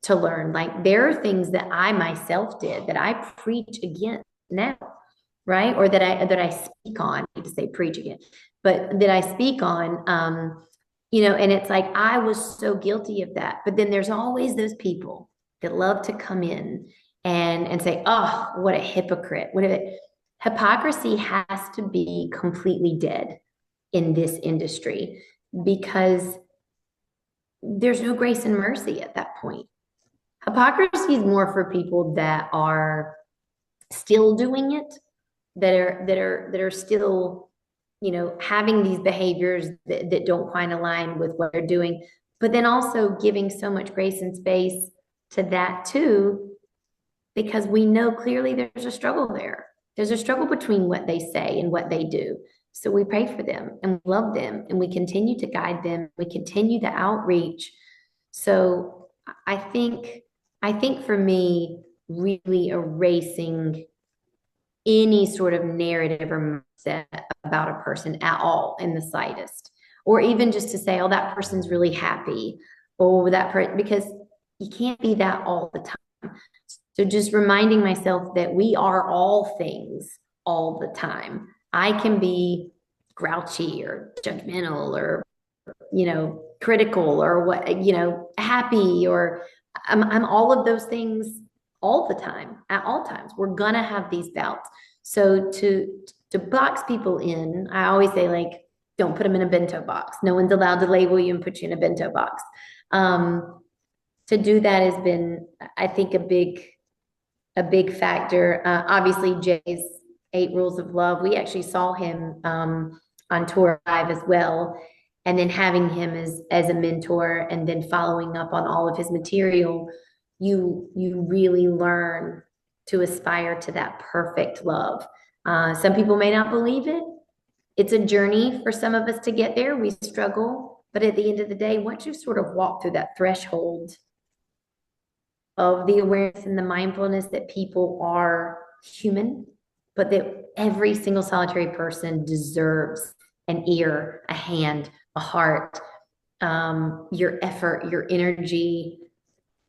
learn. Like there are things that I myself did that I preach against now, right? Or that I speak on. I need to say preach again, but that I speak on. And it's like I was so guilty of that. But then there's always those people that love to come in and say, "Oh, what a hypocrite! What a hypocrisy has to be completely dead in this industry." Because there's no grace and mercy at that point. Hypocrisy is more for people that are still doing it, that are still, having these behaviors that don't quite align with what they're doing, but then also giving so much grace and space to that too, because we know clearly there's a struggle there. There's a struggle between what they say and what they do. So we pray for them and love them and we continue to guide them. We continue the outreach. So I think for me, really erasing any sort of narrative or mindset about a person at all in the slightest, or even just to say, oh, that person's really happy, or because you can't be that all the time. So just reminding myself that we are all things all the time. I can be grouchy or judgmental or, critical or happy, or I'm all of those things all the time, at all times. We're going to have these bouts. So to box people in, I always say, like, don't put them in a bento box. No one's allowed to label you and put you in a bento box. To do that has been, I think, a big factor. Obviously, Jay's 8 Rules of Love, we actually saw him on tour live as well. And then having him as a mentor and then following up on all of his material, you really learn to aspire to that perfect love. Some people may not believe it. It's a journey for some of us to get there. We struggle. But at the end of the day, once you sort of walk through that threshold of the awareness and the mindfulness that people are human, but that every single solitary person deserves an ear, a hand, a heart, your effort, your energy,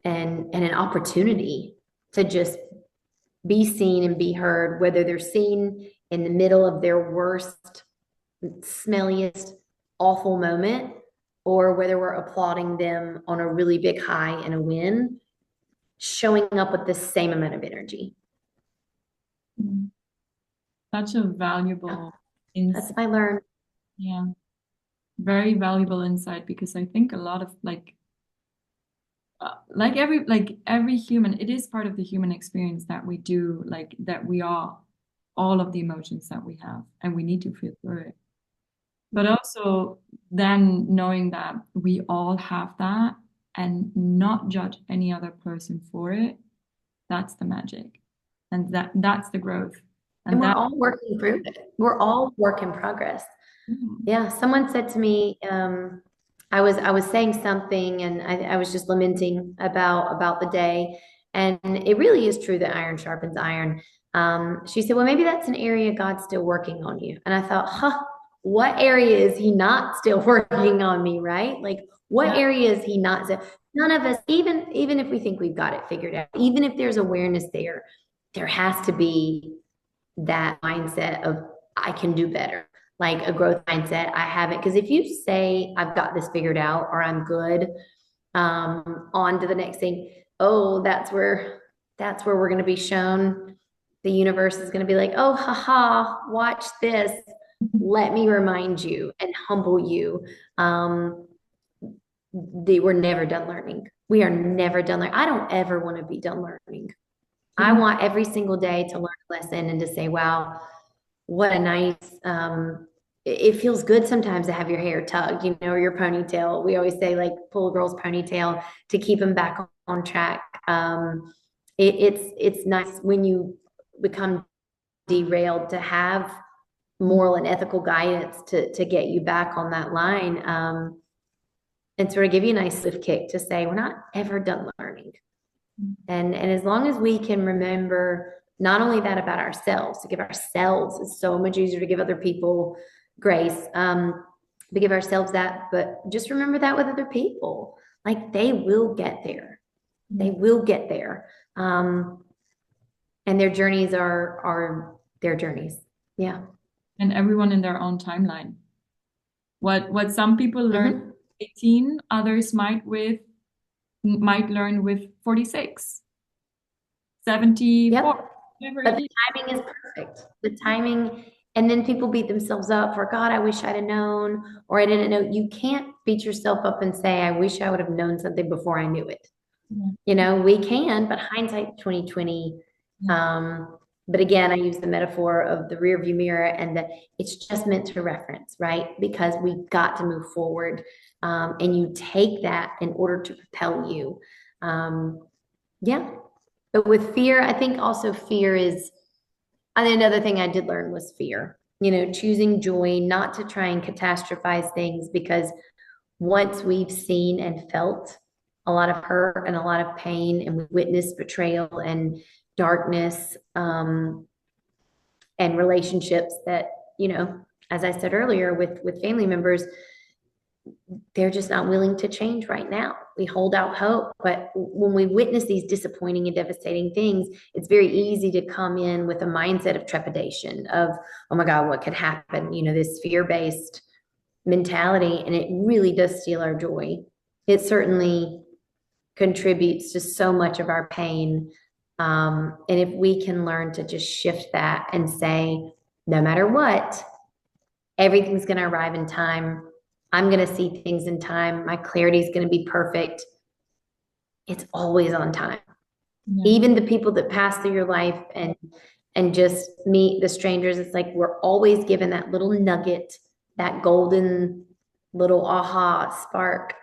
and an opportunity to just be seen and be heard, whether they're seen in the middle of their worst, smelliest, awful moment, or whether we're applauding them on a really big high and a win, showing up with the same amount of energy. Such a valuable insight. That's my learn. Yeah. Very valuable insight, because I think a lot of every human, it is part of the human experience that we do, like that we are all of the emotions that we have and we need to feel through it. But also then knowing that we all have that and not judge any other person for it, that's the magic. And that's the growth. And we're all working through it. We're all work in progress. Yeah. Someone said to me, I was saying something and I was just lamenting about the day. And it really is true that iron sharpens iron. She said, well, maybe that's an area God's still working on you. And I thought, what area is he not still working on me, right? Like what area is he not? None of us, even if we think we've got it figured out, even if there's awareness there has to be that mindset of I can do better, like a growth mindset. I haven't, because if you say I've got this figured out or I'm good, on to the next thing. Oh, that's where we're going to be shown. The universe is going to be like, oh, haha, watch this. Let me remind you and humble you. we're never done learning. We are never done learning. I don't ever want to be done learning. I Pretty much. want every single day to learn a lesson and to say, wow, what a nice, it feels good sometimes to have your hair tugged, or your ponytail. We always say like pull a girl's ponytail to keep them back on track. It's nice when you become derailed to have moral and ethical guidance to get you back on that line. And sort of give you a nice lift kick to say, we're not ever done learning. And as long as we can remember not only that about ourselves, to give ourselves, it's so much easier to give other people grace, to give ourselves that, but just remember that with other people, like they will get there. They will get there. And their journeys are their journeys. Yeah. And everyone in their own timeline. What some people learn at 18, others might learn with 46, 74. Yep. But the timing is perfect. The timing, and then people beat themselves up for, God, I wish I'd have known, or I didn't know. You can't beat yourself up and say, I wish I would have known something before I knew it. Yeah. We can, but hindsight 2020. But again, I use the metaphor of the rear view mirror, and that it's just meant to reference, right? Because we've got to move forward. And you take that in order to propel you. Yeah. But with fear, I think also fear is, and another thing I did learn was fear, choosing joy, not to try and catastrophize things, because once we've seen and felt a lot of hurt and a lot of pain, and we witnessed betrayal and darkness, and relationships that, as I said earlier, with family members, they're just not willing to change right now. We hold out hope, but when we witness these disappointing and devastating things, it's very easy to come in with a mindset of trepidation of, oh my God, what could happen? This fear-based mentality, and it really does steal our joy. It certainly contributes to so much of our pain. And if we can learn to just shift that and say, no matter what, everything's going to arrive in time. I'm going to see things in time. My clarity is going to be perfect. It's always on time. Yeah. Even the people that pass through your life and just meet the strangers, it's like we're always given that little nugget, that golden little aha spark.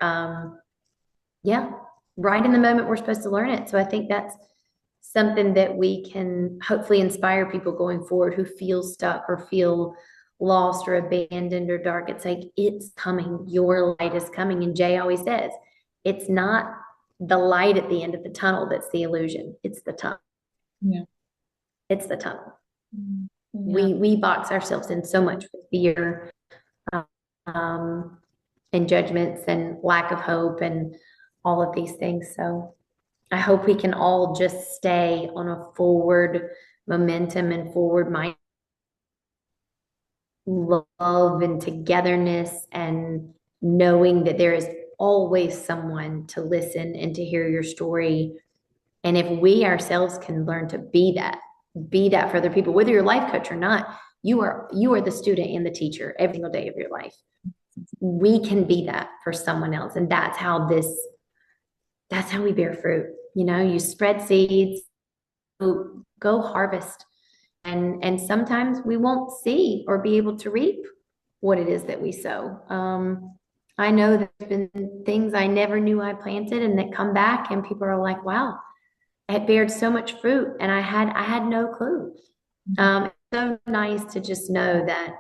Yeah, right in the moment we're supposed to learn it. So I think that's something that we can hopefully inspire people going forward who feel stuck or feel lost or abandoned or dark. It's like, it's coming. Your light is coming. And Jay always says, it's not the light at the end of the tunnel that's the illusion. It's the tunnel. Yeah. It's the tunnel. Yeah. We box ourselves in so much with fear, and judgments and lack of hope and all of these things. So I hope we can all just stay on a forward momentum and forward mind, love and togetherness, and knowing that there is always someone to listen and to hear your story. And if we ourselves can learn to be that for other people, whether you're a life coach or not, you are the student and the teacher every single day of your life. We can be that for someone else. And that's how we bear fruit. You spread seeds, go harvest. And sometimes we won't see or be able to reap what it is that we sow. I know there's been things I never knew I planted and that come back, and people are like, wow, it bared so much fruit, and I had no clue. It's so nice to just know that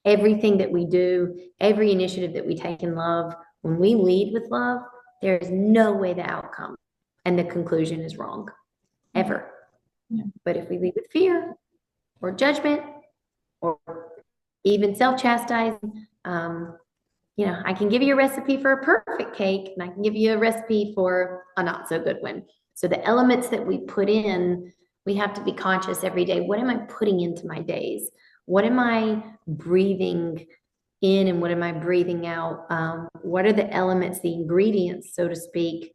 everything that we do, every initiative that we take in love, when we lead with love, there is no way the outcome and the conclusion is wrong, ever. Yeah. But if we lead with fear or judgment or even self-chastising, I can give you a recipe for a perfect cake, and I can give you a recipe for a not so good one. So the elements that we put in, we have to be conscious every day. What am I putting into my days? What am I breathing in and what am I breathing out? What are the elements, the ingredients, so to speak,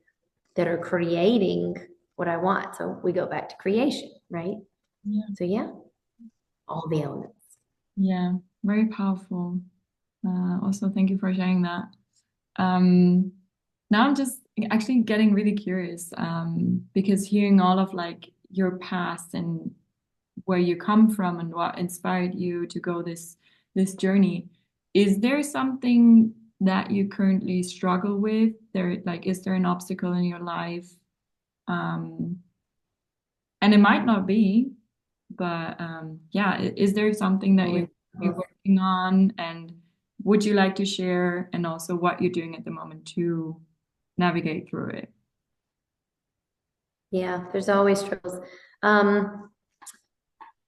that are creating what I want? So we go back to creation, right? Yeah. So yeah, all the elements. Yeah, very powerful. Also, thank you for sharing that. Now I'm just actually getting really curious, because hearing all of like your past and where you come from and what inspired you to go this journey, is there something that you currently struggle with? Is there an obstacle in your life? Um, and it might not be, but yeah, is there something that you're working on, and would you like to share, and also what you're doing at the moment to navigate through it? Yeah, there's always struggles. Um,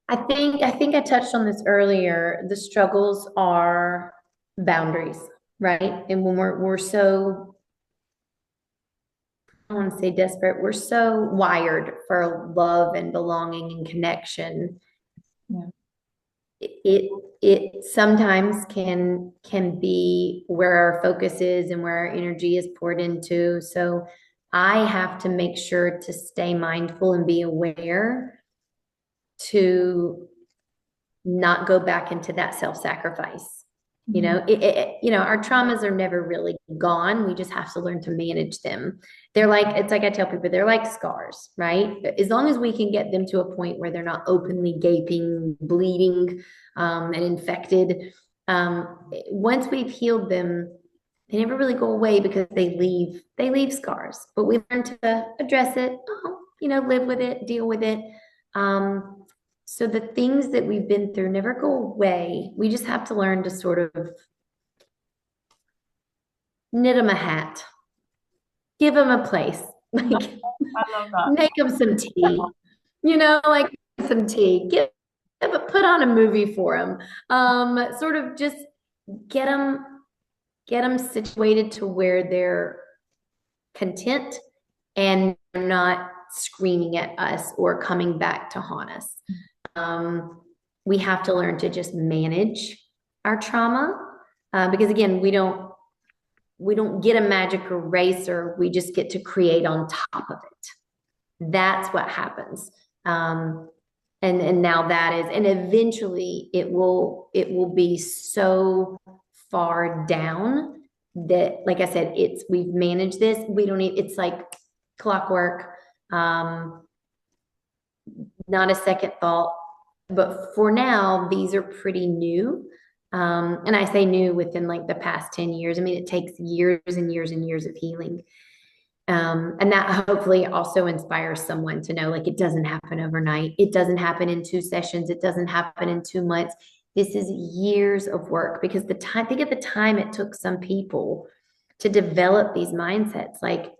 I think I touched on this earlier. The struggles are boundaries, right? And when we're so, I don't want to say desperate, we're so wired for love and belonging and connection. Yeah. It sometimes can be where our focus is and where our energy is poured into. So I have to make sure to stay mindful and be aware to not go back into that self-sacrifice. You Mhm. know, our traumas are never really gone. We just have to learn to manage them. It's like I tell people, they're like scars, right? As long as we can get them to a point where they're not openly gaping, bleeding, and infected, once we've healed them, they never really go away because they leave scars. But we learn to address it, live with it, deal with it. So the things that we've been through never go away. We just have to learn to sort of knit them a hat, give them a place, like I love that. make them some tea, like some tea, put on a movie for them. Sort of just get them, get them situated to where they're content and not screaming at us or coming back to haunt us. We have to learn to just manage our trauma, because again, we don't get a magic eraser. We just get to create on top of it. That's what happens. And now that is, and eventually it will be so far down that, like I said, we've managed this. We don't need, it's like clockwork. Not a second thought. But for now, these are pretty new. And I say new within like the past 10 years. I mean, it takes years and years and years of healing. And that hopefully also inspires someone to know, like, it doesn't happen overnight. It doesn't happen in 2 sessions. It doesn't happen in 2 months. This is years of work, because think of the time it took some people to develop these mindsets. Like,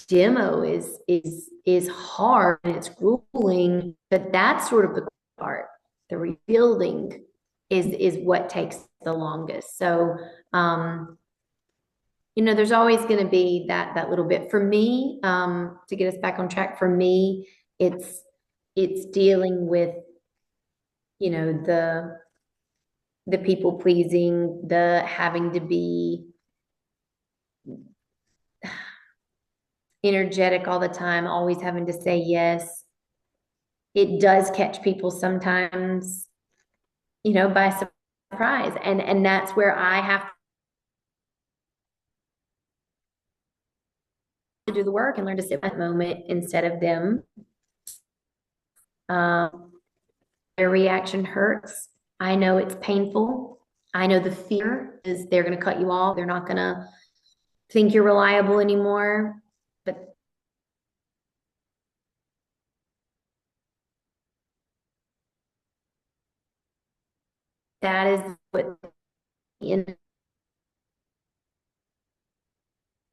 demo is hard and it's grueling, but that's sort of the part. The rebuilding is what takes the longest. So there's always going to be that little bit for me, to get us back on track. For me, it's dealing with the people pleasing, the having to be energetic all the time, always having to say yes. It does catch people sometimes, by surprise. And that's where I have to do the work and learn to sit in that moment instead of them. Their reaction hurts. I know it's painful. I know the fear is they're going to cut you off. They're not going to think you're reliable anymore. But that is what in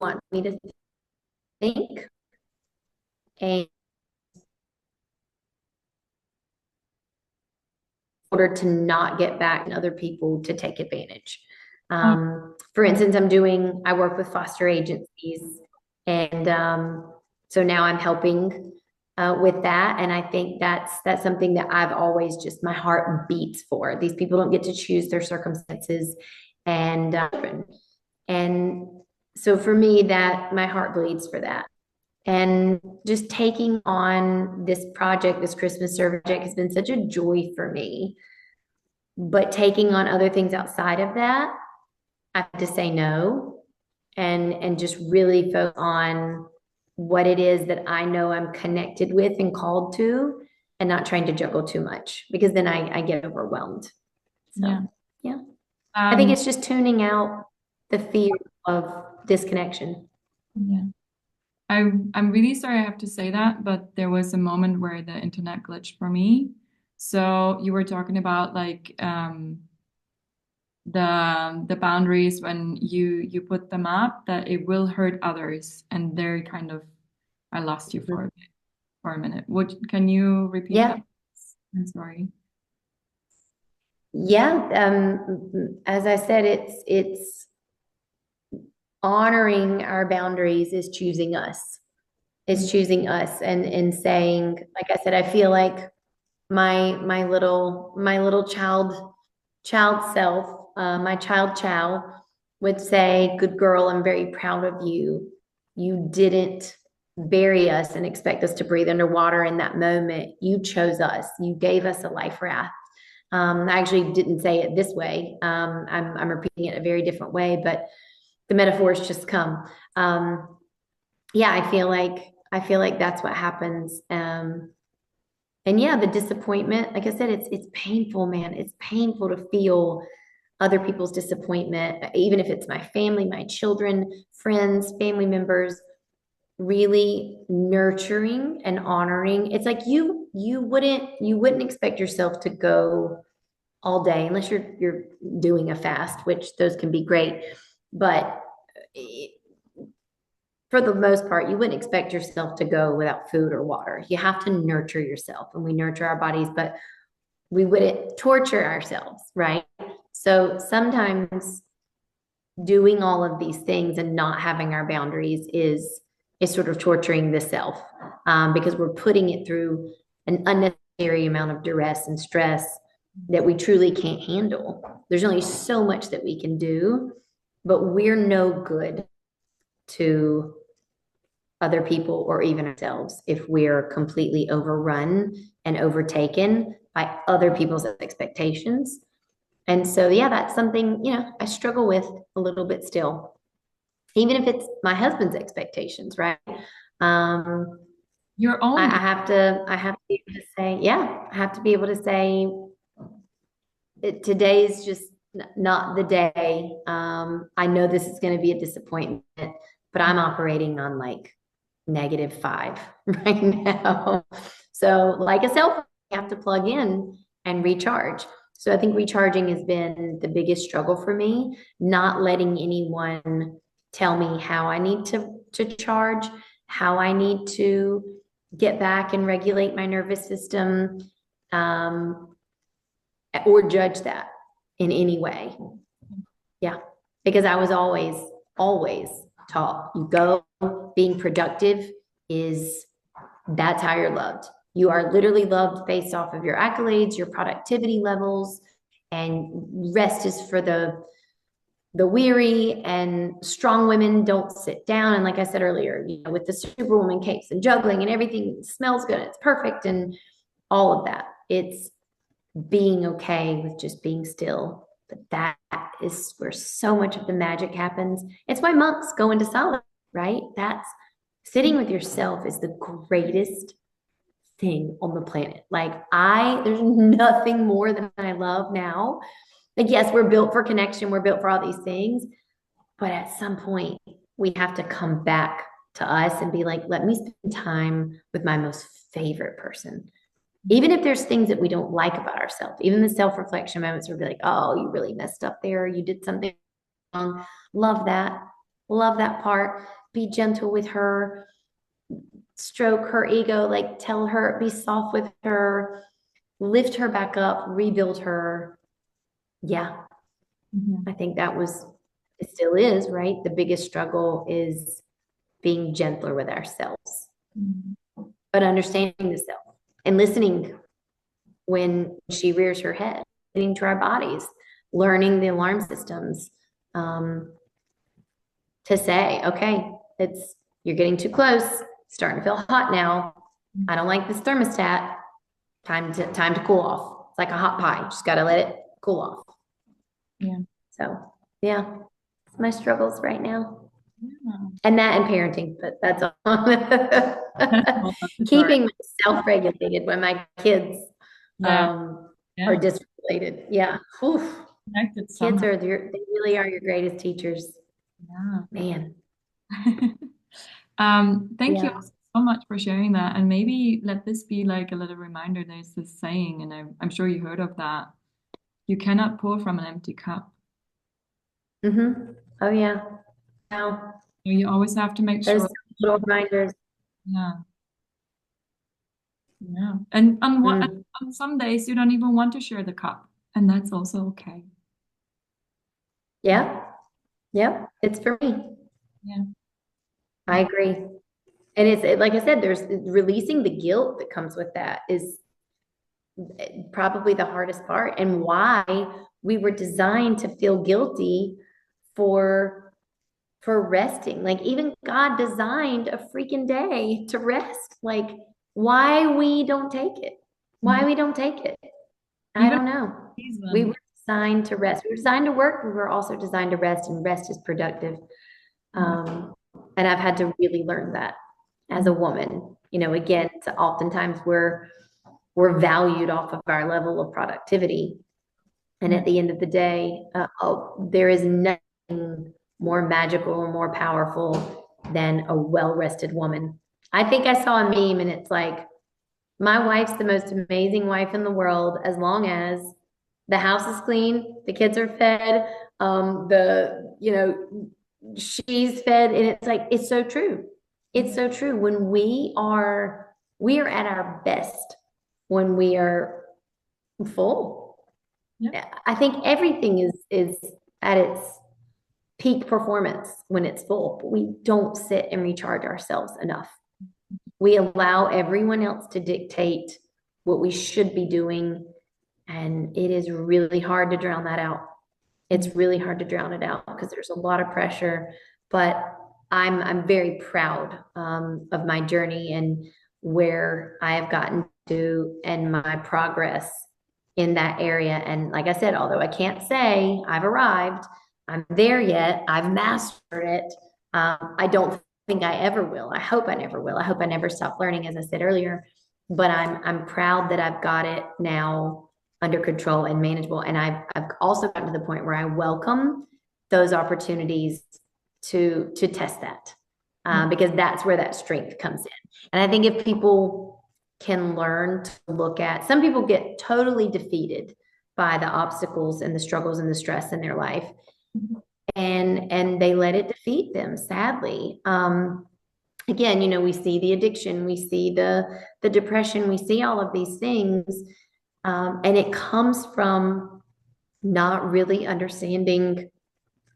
want me to think. And in order to not get back and other people to take advantage. Oh, For instance, I work with foster agencies, and so now I'm helping with that. And I think that's something that I've always just, my heart beats for. These people don't get to choose their circumstances, and so for me, that my heart bleeds for that. And just taking on this project, this Christmas service project, has been such a joy for me. But taking on other things outside of that, I have to say no. and just really focus on what it is that I know I'm connected with and called to, and not trying to juggle too much, because then I get overwhelmed. So, Yeah. yeah. I think Um, it's just tuning out the fear of disconnection. yeah. I'm really sorry I have to say that, but there was a moment where the internet glitched for me. So you were talking about like the boundaries when you put them up, that it will hurt others, and they're kind of I lost you for a minute. What can you repeat that? Yeah. I'm sorry. Yeah. As I said, it's honoring our boundaries is choosing us. It's choosing us and saying, like I said, I feel like my little child self, my child Chow would say, "Good girl, I'm very proud of you. You didn't bury us and expect us to breathe underwater in that moment. You chose us. You gave us a life raft." I actually didn't say it this way. I'm repeating it a very different way, but the metaphors just come. Yeah, I feel like that's what happens. And yeah, the disappointment, like I said, it's painful, man. It's painful to feel other people's disappointment, even if it's my family, my children, friends, family members, really nurturing and honoring. It's like you wouldn't expect yourself to go all day unless you're doing a fast, which those can be great. But for the most part, you wouldn't expect yourself to go without food or water. You have to nurture yourself, and we nurture our bodies, but we wouldn't torture ourselves, right? So sometimes doing all of these things and not having our boundaries is sort of torturing the self, because we're putting it through an unnecessary amount of duress and stress that we truly can't handle. There's only so much that we can do, but we're no good to other people or even ourselves if we're completely overrun and overtaken by other people's expectations. And so, yeah, that's something, I struggle with a little bit still, even if it's my husband's expectations, right? Um, Your I, own. I have to be able to say, yeah, I have to be able to say today's just not the day. I know this is going to be a disappointment, but I'm operating on like -5 right now. So like a cell phone, you have to plug in and recharge. So I think recharging has been the biggest struggle for me, not letting anyone tell me how I need to charge, how I need to get back and regulate my nervous system, or judge that in any way. Yeah, because I was always taught you go being productive is that's how you're loved. You are literally loved based off of your accolades, your productivity levels, and rest is for the weary, and strong women don't sit down. And like I said earlier, with the superwoman capes and juggling and everything smells good, it's perfect, and all of that. It's being okay with just being still. But that is where so much of the magic happens. It's why monks go into solitude, right? That's sitting with yourself is the greatest thing on the planet. There's nothing more than I love now. Like, yes, we're built for connection, we're built for all these things, but at some point we have to come back to us and be like, let me spend time with my most favorite person. Even if there's things that we don't like about ourselves, even the self-reflection moments where we're like, oh, you really messed up there, you did something wrong. Love that. Love that part. Be gentle with her, stroke her ego, like tell her, be soft with her, lift her back up, rebuild her. Yeah, I think it still is, right? The biggest struggle is being gentler with ourselves, but understanding the self and listening when she rears her head, listening to our bodies, learning the alarm systems, to say, okay, you're getting too close, starting to feel hot now. I don't like this thermostat. Time to cool off. It's like a hot pie. Just got to let it cool off. Yeah. So, yeah, it's my struggles right now. Yeah. And that and parenting, but that's all. That's a whole other story. Keeping myself regulated when my kids Yeah. are Yeah. dysregulated. Yeah. Oof. Connected Kids somehow. are they really are your greatest teachers. Yeah. Man. Thank you Yeah. so much for sharing that. And maybe let this be like a little reminder. There's this saying, and I'm sure you heard of that. You cannot pour from an empty cup. Oh yeah. Now You always have to make those sure. little reminders. Yeah. Yeah. And Mm. on some days you don't even want to share the cup, and that's also okay. Yeah. Yep. It's for me. Yeah. I agree. And like I said, there's releasing the guilt that comes with that is probably the hardest part, and why we were designed to feel guilty for resting. Like even God designed a freaking day to rest. Like why we don't take it. Why Yeah. we don't take it. I Even don't know. We season. were designed to rest. We were designed to work. We were also designed to rest, and rest is productive. Yeah. Um, and I've had to really learn that as a woman. Again, oftentimes we're valued off of our level of productivity. And Yeah. at the end of the day, there is nothing more magical or more powerful than a well-rested woman. I think I saw a meme and it's like, my wife's the most amazing wife in the world as long as the house is clean, the kids are fed, she's fed. And it's like, it's so true. It's so true. When we are at our best when we are full. Yeah. I think everything is at its peak performance when it's full, but we don't sit and recharge ourselves enough. We allow everyone else to dictate what we should be doing, and it is really hard to drown that out. It's really hard to drown it out because there's a lot of pressure, but I'm very proud of my journey and where I have gotten to and my progress in that area. And like I said, although I can't say I've arrived, I'm there yet, I've mastered it. I don't think I ever will. I hope I never will. I hope I never stop learning, as I said earlier. But I'm proud that I've got it now under control and manageable. And I've also gotten to the point where I welcome those opportunities to test that, because that's where that strength comes in. And I think if people can learn to look at, some people get totally defeated by the obstacles and the struggles and the stress in their life, and they let it defeat them, sadly. Again, we see the addiction, we see the depression, we see all of these things, and it comes from not really understanding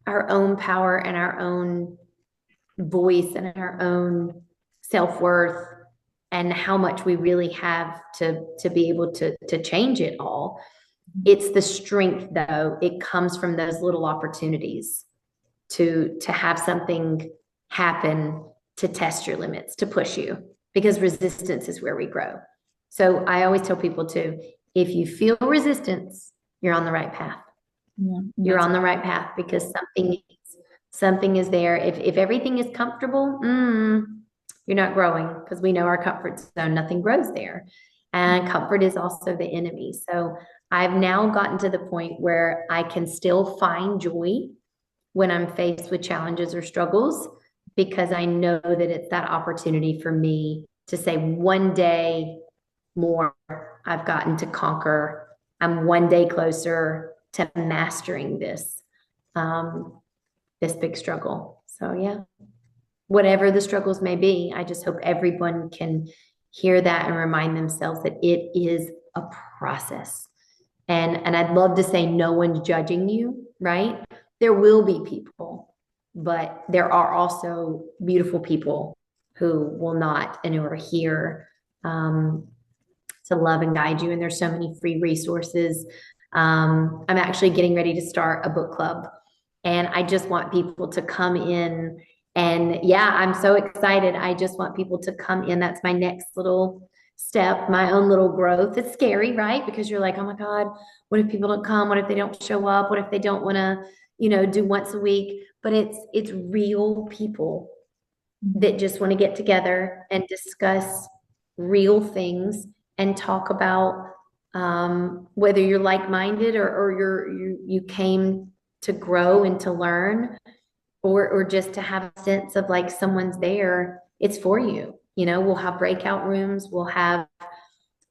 our own power and our own voice and our own self-worth, and how much we really have to be able to change it all. It's the strength, though. It comes from those little opportunities to have something happen, to test your limits, to push you, because resistance is where we grow. So I always tell people too, if you feel resistance, you're on the right path. Yeah. You're on the right path, because something is there. If everything is comfortable, you're not growing, because we know our comfort zone, nothing grows there. And comfort is also the enemy. So I've now gotten to the point where I can still find joy when I'm faced with challenges or struggles, because I know that it's that opportunity for me to say, one day more, I've gotten to conquer. I'm one day closer to mastering this big struggle. So yeah, whatever the struggles may be, I just hope everyone can hear that and remind themselves that it is a process. And I'd love to say no one's judging you, right? There will be people, but there are also beautiful people who will not, and who are here to love and guide you. And there's so many free resources. I'm actually getting ready to start a book club, and I just want people to come in. And yeah, I'm so excited. I just want people to come in. That's my next little step, my own little growth. It's scary, right? Because you're like, oh my God, what if people don't come? What if they don't show up? What if they don't want to, do once a week? but it's real people that just want to get together and discuss real things and talk about whether you're like-minded or you came to grow and to learn or just to have a sense of like someone's there. It's for you. You know, we'll have breakout rooms, we'll have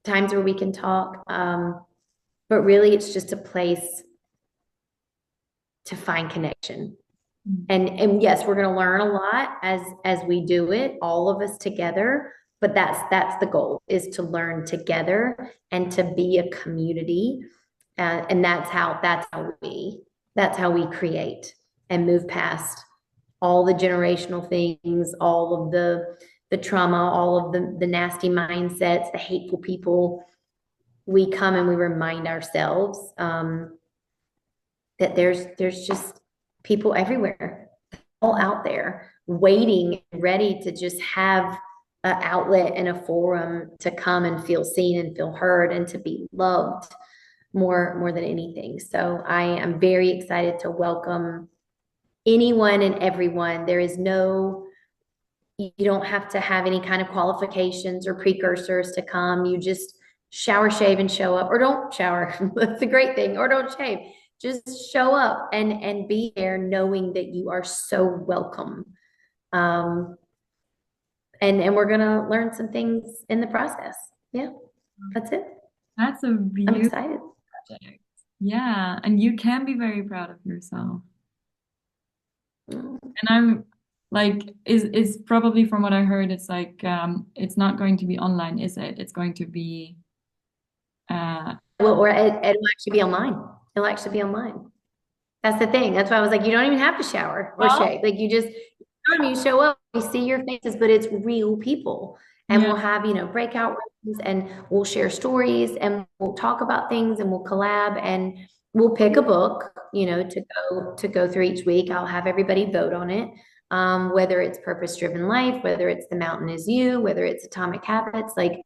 times where we can talk. But really it's just a place to find connection. And yes, we're going to learn a lot as we do it, all of us together. But that's the goal, is to learn together and to be a community. And that's how we create and move past all the generational things, all of the trauma, all of the nasty mindsets, the hateful people. We come and we remind ourselves that there's just people everywhere, all out there, waiting, ready to just have an outlet and a forum to come and feel seen and feel heard and to be loved more than anything. So I am very excited to welcome anyone and everyone. There is no, you don't have to have any kind of qualifications or precursors to come. You just shower, shave, and show up, or don't shower. That's a great thing. Or don't shave. Just show up and be there, knowing that you are so welcome. And we're gonna learn some things in the process. Yeah, that's it. That's a I'm beautiful excited. project. Yeah, and you can be very proud of yourself. Mm. And I'm like, is probably from what I heard, it's like it's not going to be online, is it? It's going to be Well, or it'll actually be online. It'll actually be online. That's the thing. That's why I was like, you don't even have to shower or well, shave. Like you show up, we see your faces, but it's real people. And yeah. we'll have, breakout rooms and we'll share stories and we'll talk about things and we'll collab and we'll pick a book, to go through each week. I'll have everybody vote on it. Whether it's Purpose Driven Life, whether it's The Mountain Is You, whether it's Atomic Habits, like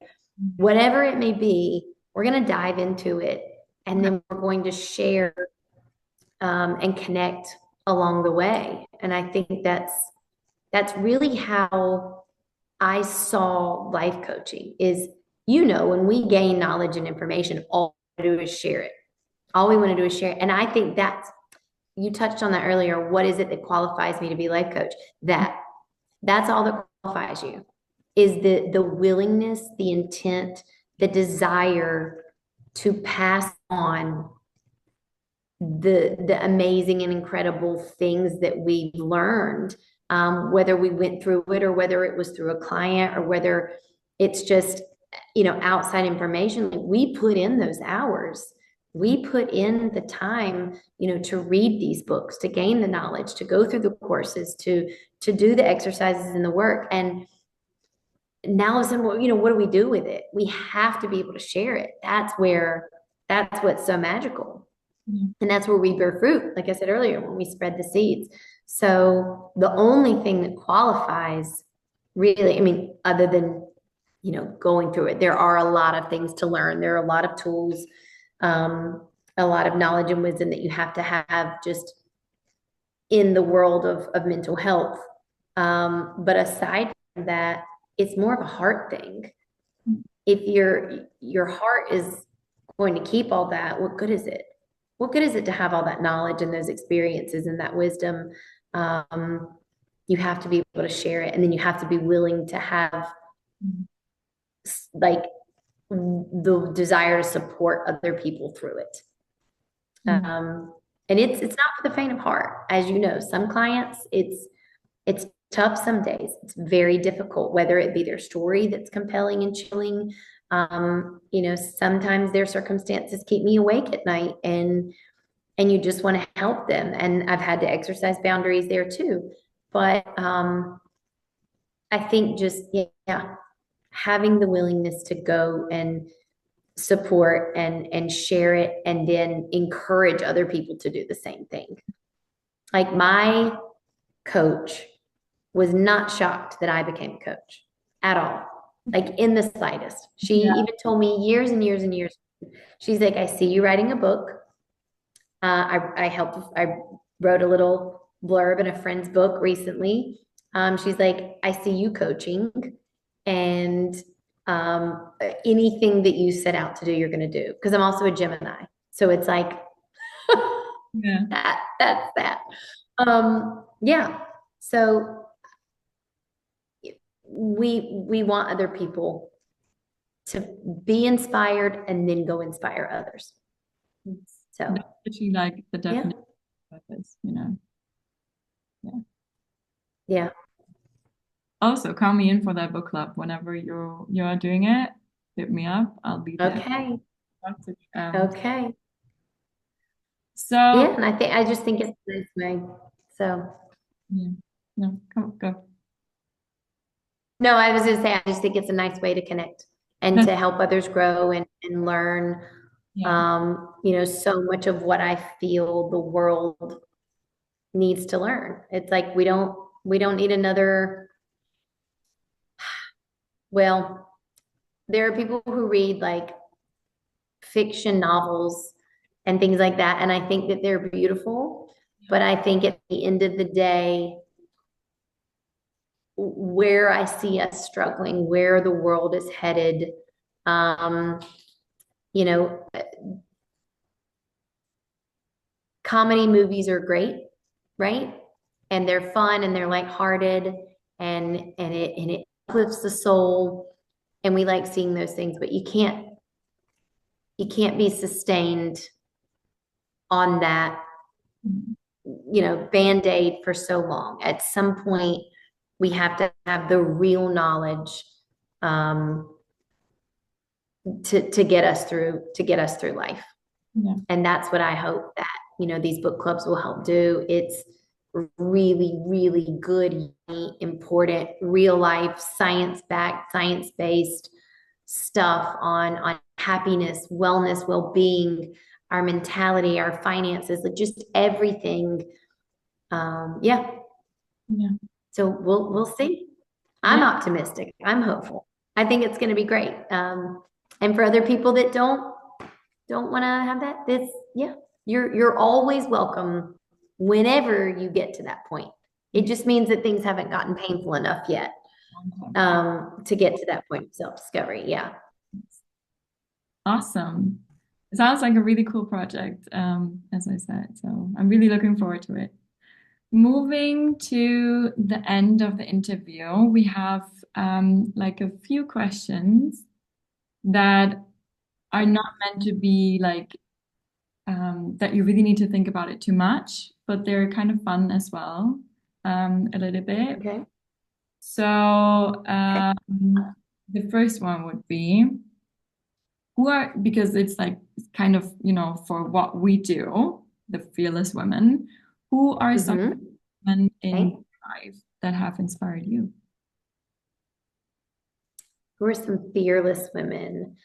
whatever it may be, we're going to dive into it. And then we're going to share and connect along the way. And I think that's really how I saw life coaching is, when we gain knowledge and information, all we do is share it. All we want to do is share it. And I think you touched on that earlier. What is it that qualifies me to be a life coach? That's all that qualifies you, is the willingness, the intent, the desire to pass on the amazing and incredible things that we've learned, whether we went through it or whether it was through a client or whether it's just, outside information. Like, we put in those hours. We put in the time, to read these books, to gain the knowledge, to go through the courses, to do the exercises and the work. And now listen, what do we do with it? We have to be able to share it. That's what's so magical. And that's where we bear fruit, like I said earlier, when we spread the seeds. So the only thing that qualifies, really, I mean, other than, going through it, there are a lot of things to learn. There are a lot of tools, a lot of knowledge and wisdom that you have to have just in the world of mental health. But aside from that, it's more of a heart thing. If your heart is going to keep all that, what good is it? What good is it to have all that knowledge and those experiences and that wisdom? You have to be able to share it, and then you have to be willing to have like the desire to support other people through it. And it's not for the faint of heart. As you know, some clients, it's tough some days. It's very difficult, whether it be their story that's compelling and chilling. Sometimes their circumstances keep me awake at night, and you just want to help them. And I've had to exercise boundaries there too. But I think just, having the willingness to go and support and share it, and then encourage other people to do the same thing. Like, my coach was not shocked that I became a coach at all, like in the slightest. She even told me years and years and years. She's like, I see you writing a book. I wrote a little blurb in a friend's book recently. She's like, I see you coaching, and anything that you set out to do, you're going to do. Because I'm also a Gemini. So it's like, Yeah. that's that. Yeah. So we want other people to be inspired and then go inspire others. So That's actually like the yeah, definition of purpose, you know. Yeah. yeah. Also, count me in for that book club whenever you're doing it. Hit me up. I'll be there. Okay. Um, Okay. Yeah, so and I just think it's a nice way. So yeah, no, come go. no, I was gonna say I just think it's a nice way to connect and to help others grow and learn. Yeah, So much of what I feel the world needs to learn. It's like we don't need another, well, there are people who read like fiction novels and things like that, and I think that they're beautiful, but I think at the end of the day, where I see us struggling, where the world is headed, um, you know, comedy movies are great, right? And they're fun and they're lighthearted and it uplifts the soul. And we like seeing those things, but you can't be sustained on that, band-aid for so long. At some point, we have to have the real knowledge to get us through life. yeah, And that's what I hope that, these book clubs will help do. It's really, really good, important, real life, science-backed, science-based stuff on happiness, wellness, well-being, our mentality, our finances, like just everything. Yeah. yeah, So we'll see. I'm yeah, optimistic. I'm hopeful. I think it's going to be great. And for other people that don't want to have that, yeah, you're always welcome whenever you get to that point. It just means that things haven't gotten painful enough yet, to get to that point of self-discovery. Yeah. awesome. It sounds like a really cool project, as I said. So I'm really looking forward to it. Moving to the end of the interview, we have like a few questions that are not meant to be like that you really need to think about it too much, but they're kind of fun as well, a little bit. Okay. So Okay. the first one would be because it's like kind of, for what we do, the Fearless Women, who are some Mm-hmm. women in Okay. your life that have inspired you? Who are some fearless women?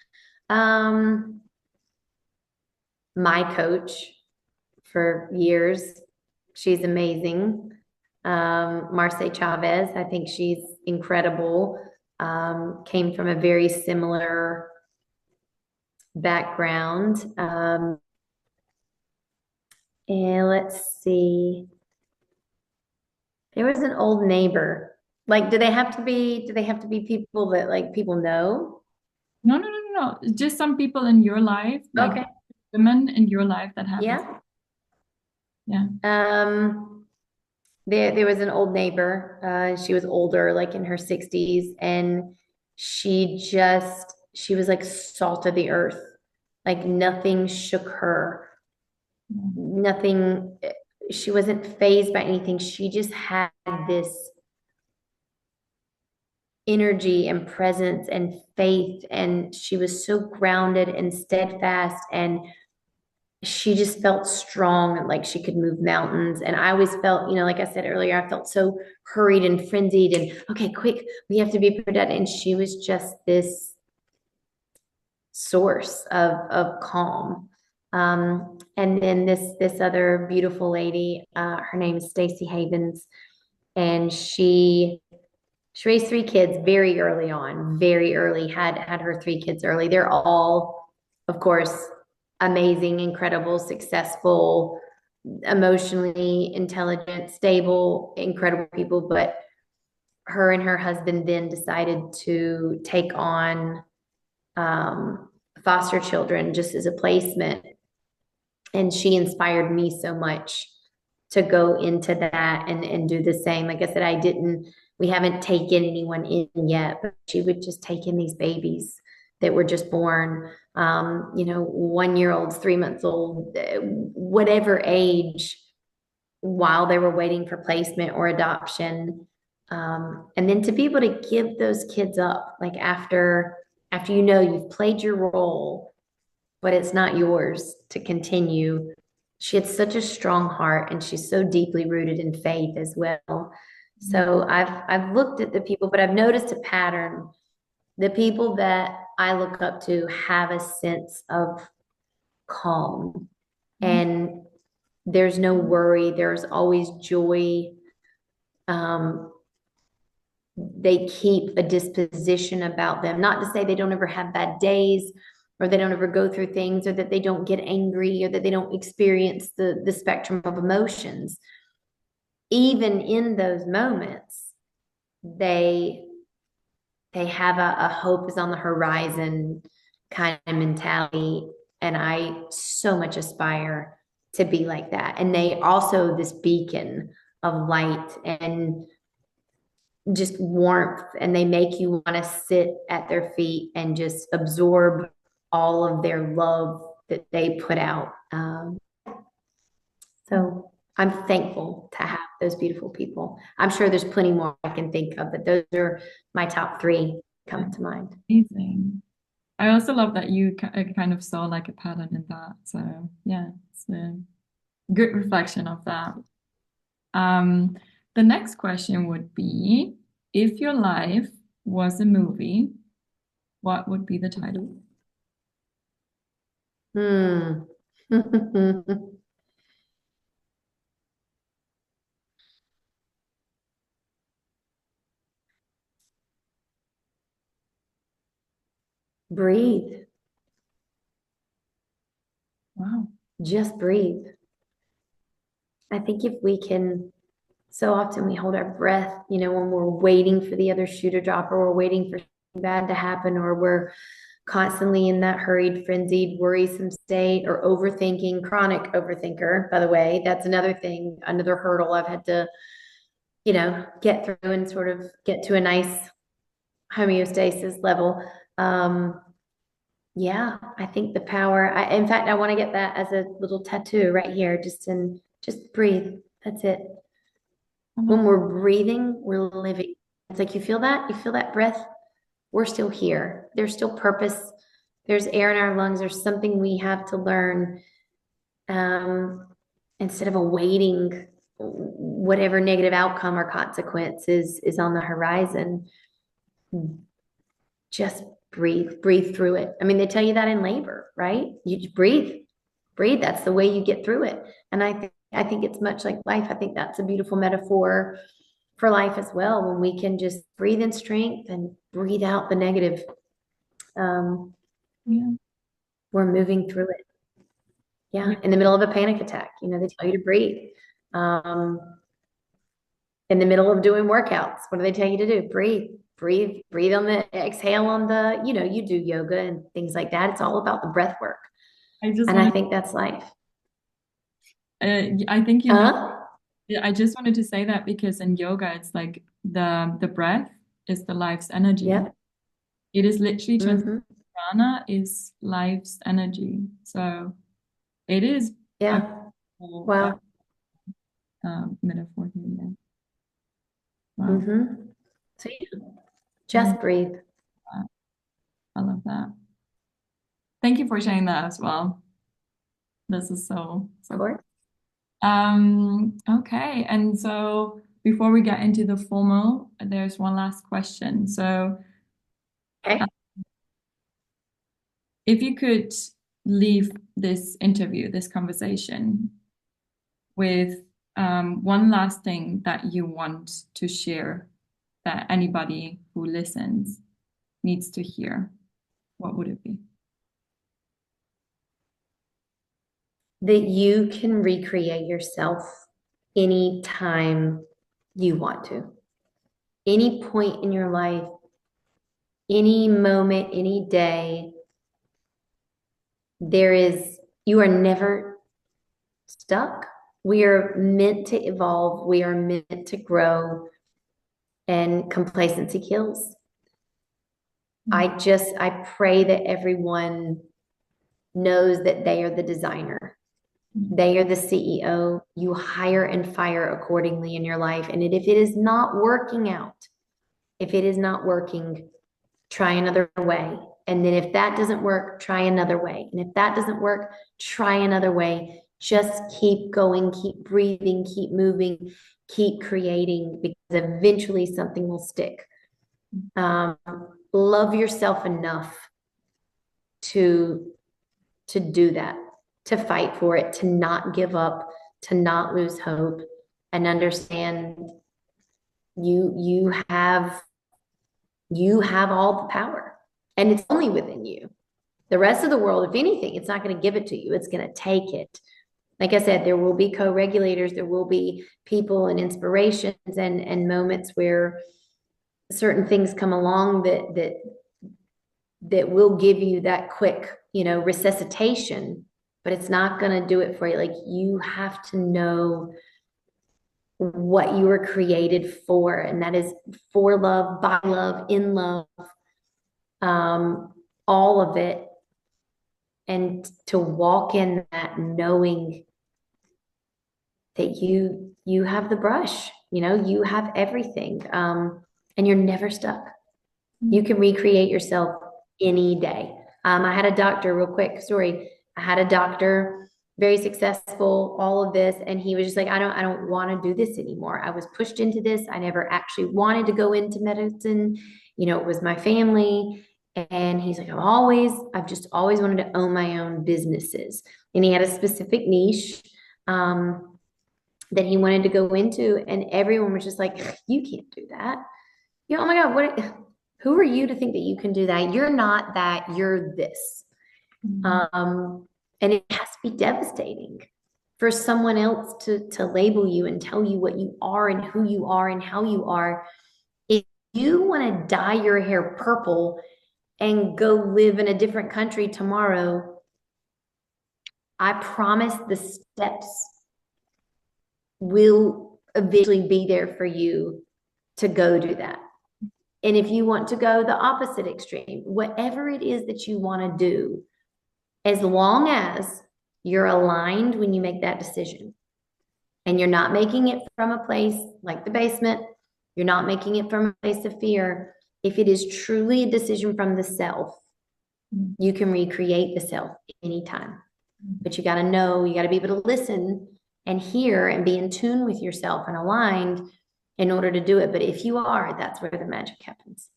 Um, my coach for years. She's amazing. Marce Chavez, I think she's incredible. Came from a very similar background. And let's see. There was an old neighbor. Like, do they have to be people that like people know? No, no, no, no, no. Just some people in your life, like Okay. women in your life that have inspired. Yeah. Yeah. There was an old neighbor. She was older, like in her 60s, and she was like salt of the earth. Like nothing shook her. Nothing, she wasn't fazed by anything. She just had this energy and presence and faith, and she was so grounded and steadfast, and she just felt strong and like she could move mountains. And I always felt, like I said earlier, I felt so hurried and frenzied and okay, quick, we have to be productive. And she was just this source of calm. And then this other beautiful lady, her name is Stacy Havens, and she raised three kids very early on, very early, had her three kids early. They're all, of course, amazing, incredible, successful, emotionally intelligent, stable, incredible people, but her and her husband then decided to take on foster children just as a placement. And she inspired me so much to go into that and do the same. Like I said, we haven't taken anyone in yet, but she would just take in these babies that were just born, 1 year olds, 3 months old, whatever age, while they were waiting for placement or adoption. And then to be able to give those kids up, like after you've played your role, but it's not yours to continue. She had such a strong heart, and she's so deeply rooted in faith as well. So I've looked at the people, but I've noticed a pattern. The people that I look up to have a sense of calm, and there's no worry. There's always joy. They keep a disposition about them. Not to say they don't ever have bad days, or they don't ever go through things, or that they don't get angry, or that they don't experience the spectrum of emotions. Even in those moments, they have a hope is on the horizon kind of mentality. And I so much aspire to be like that. And they also this beacon of light and just warmth, and they make you want to sit at their feet and just absorb all of their love that they put out. So I'm thankful to have those beautiful people. I'm sure there's plenty more I can think of, but those are my top three come to mind. Amazing. I also love that you kind of saw like a pattern in that. So yeah, it's a good reflection of that. The next question would be, if your life was a movie, what would be the title? Breathe. Wow. Just breathe. I think if we can, so often we hold our breath, when we're waiting for the other shoe to drop, or we're waiting for something bad to happen, or we're constantly in that hurried, frenzied, worrisome state, or overthinking, chronic overthinker, by the way. That's another thing, another hurdle I've had to, get through and sort of get to a nice homeostasis level. Yeah, I think the power, in fact, I want to get that as a little tattoo right here, just breathe. That's it. When we're breathing, we're living. It's like you feel that breath. We're still here. There's still purpose. There's air in our lungs. There's something we have to learn. Instead of awaiting whatever negative outcome or consequence is on the horizon, just breathe through it. I mean, they tell you that in labor, right? You just breathe. That's the way you get through it. And I think it's much like life. I think that's a beautiful metaphor for life as well, when we can just breathe in strength and breathe out the negative. Yeah. We're moving through it. Yeah. In the middle of a panic attack, they tell you to breathe. In the middle of doing workouts, what do they tell you to do? Breathe on the exhale on the, you do yoga and things like that. It's all about the breath work. I think that's life. I think I just wanted to say that because in yoga, it's like the breath is the life's energy. Yep. It is literally prana is life's energy. So it is wow. Metaphor here. Yeah. Wow. So just breathe. I love that. Thank you for sharing that as well. This is so cool. Okay, and so before we get into the formal, there's one last question. So, if you could leave this interview, this conversation, with one last thing that you want to share that anybody who listens needs to hear, what would it be? that you can recreate yourself anytime you want to. Any point in your life, any moment, any day, you are never stuck. We are meant to evolve. We are meant to grow, and complacency kills. I pray that everyone knows that they are the designer. They are the CEO. You hire and fire accordingly in your life. And if it is not working out, if it is not working, try another way. And then if that doesn't work, try another way. And if that doesn't work, try another way. Just keep going, keep breathing, keep moving, keep creating, because eventually something will stick. Love yourself enough to do that, to fight for it, to not give up, to not lose hope, and understand you have all the power, and it's only within you. The rest of the world, if anything, it's not going to give it to you. It's going to take it. Like I said, there will be co-regulators, there will be people and inspirations and moments where certain things come along that will give you that quick, resuscitation, but it's not going to do it for you. Like, you have to know what you were created for, and that is for love, by love, in love, all of it. And to walk in that knowing that you have the brush, you have everything, and you're never stuck. You can recreate yourself any day. I had a doctor, real quick story. I had a doctor, very successful, all of this, and he was just like, I don't want to do this anymore. I was pushed into this. I never actually wanted to go into medicine. It was my family. And he's like, I've just always wanted to own my own businesses. And he had a specific niche that he wanted to go into. And everyone was just like, you can't do that. Oh my God, who are you to think that you can do that? You're not that, you're this. And it has to be devastating for someone else to label you and tell you what you are and who you are and how you are. If you want to dye your hair purple and go live in a different country tomorrow, I promise the steps will eventually be there for you to go do that. And if you want to go the opposite extreme, whatever it is that you want to do, as long as you're aligned when you make that decision, and you're not making it from a place like the basement, you're not making it from a place of fear. If it is truly a decision from the self, you can recreate the self anytime. But you got to know, you got to be able to listen and hear and be in tune with yourself and aligned in order to do it. But if you are, that's where the magic happens.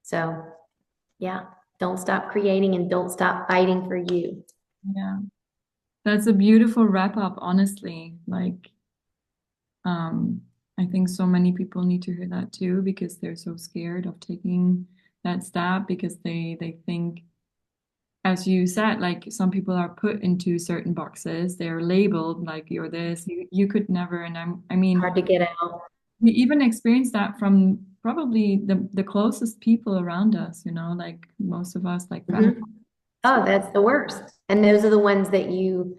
So yeah, don't stop creating and don't stop fighting for you. Yeah. That's a beautiful wrap up, honestly. Like, I think so many people need to hear that too, because they're so scared of taking that step, because they think, as you said, like, some people are put into certain boxes. They're labeled like, you're this, you could never. And I mean, Hard to get out. we even experience that from probably the closest people around us, like most of us, like family. Oh, that's the worst. And those are the ones that you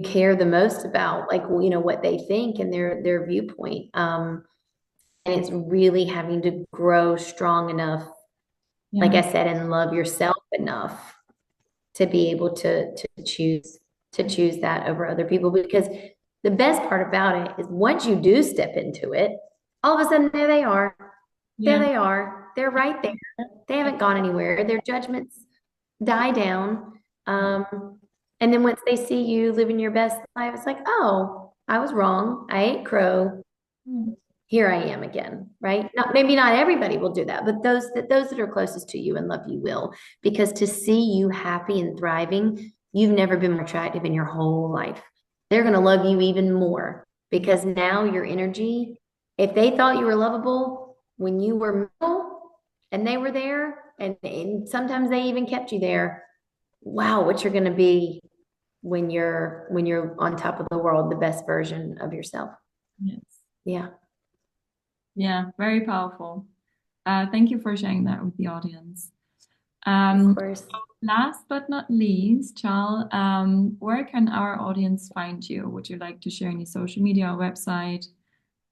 care the most about, like, what they think and their viewpoint. And it's really having to grow strong enough, like I said, and love yourself enough to be able to choose that over other people. Because the best part about it is, once you do step into it, all of a sudden there they are. There they are. They're right there. They haven't gone anywhere. Their judgments die down. And then once they see you living your best life, it's like, oh, I was wrong. I ate crow. Here I am again, right? Maybe not everybody will do that, but those that are closest to you and love you will, because to see you happy and thriving, you've never been more attractive in your whole life. They're going to love you even more, because now your energy, if they thought you were lovable when you were middle and they were there, and sometimes they even kept you there, wow, what you're going to be when you're on top of the world, the best version of yourself. Yes. Yeah, Yeah, very powerful. Thank you for sharing that with the audience. of Um, course. Last but not least, Chal, where can our audience find you? Would you like to share any social media or website?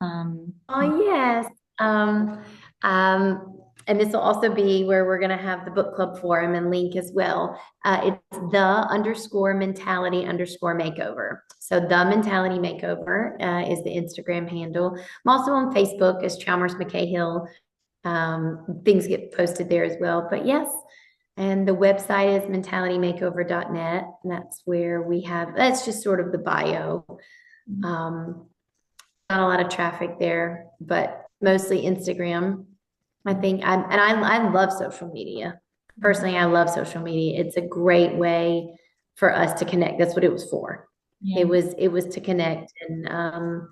Yeah. Oh, yes. Um, um, and this will also be where we're going to have the book club forum and link as well. It's the_mentality_makeover. So the mentality makeover is the Instagram handle. I'm also on Facebook as Chalmers McCahill. Things get posted there as well. But yes, and the website is mentalitymakeover.net. And that's where that's just sort of the bio. Um, Not a lot of traffic there, but mostly Instagram. I love social media. Personally, I love social media. It's a great way for us to connect. That's what it was for. Yeah. It was to connect and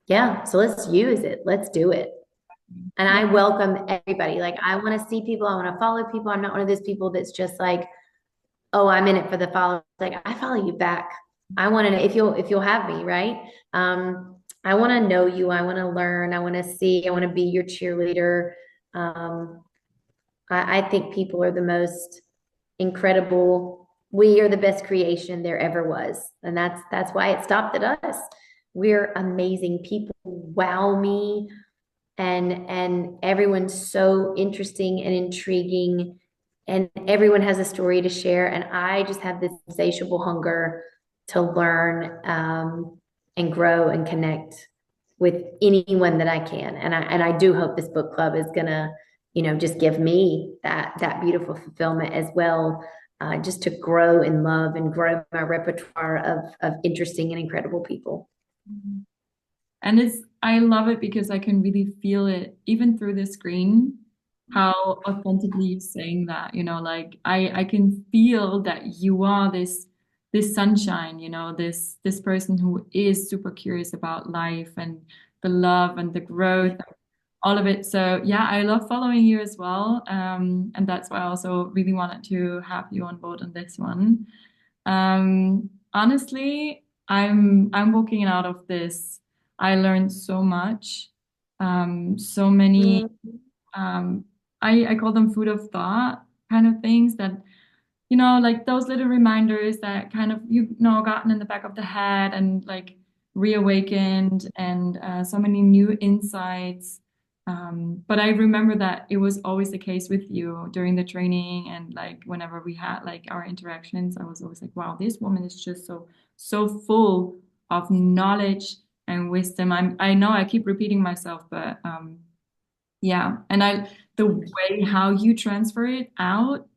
yeah, so let's use it. Let's do it. And Yeah. I welcome everybody. Like I want to see people, I want to follow people. I'm not one of those people that's just like, oh, I'm in it for the follow. Like I follow you back. I want to know if you'll have me, right? I want to know you. I want to learn. I want to see. I want to be your cheerleader. Um, I think people are the most incredible. We are the best creation there ever was, and that's why it stopped at us. We're amazing. People wow me, and everyone's so interesting and intriguing, and everyone has a story to share, and I just have this insatiable hunger to learn and grow and connect with anyone that I can. And I do hope this book club is gonna, just give me that beautiful fulfillment as well, just to grow in love and grow my repertoire of interesting and incredible people. And I love it because I can really feel it even through the screen, how authentically you're saying that, like I can feel that you are this sunshine, this person who is super curious about life and the love and the growth, all of it. So yeah, I love following you as well. And that's why I also really wanted to have you on board on this one. Honestly, I'm walking out of this. I learned so much. So many Mm. um I call them food of thought kind of things that, like those little reminders that kind of, gotten in the back of the head and like reawakened and so many new insights. But I remember that it was always the case with you during the training and like whenever we had like our interactions, I was always like, wow, this woman is just so full of knowledge and wisdom. I know I keep repeating myself, but yeah, and the way how you transfer it out,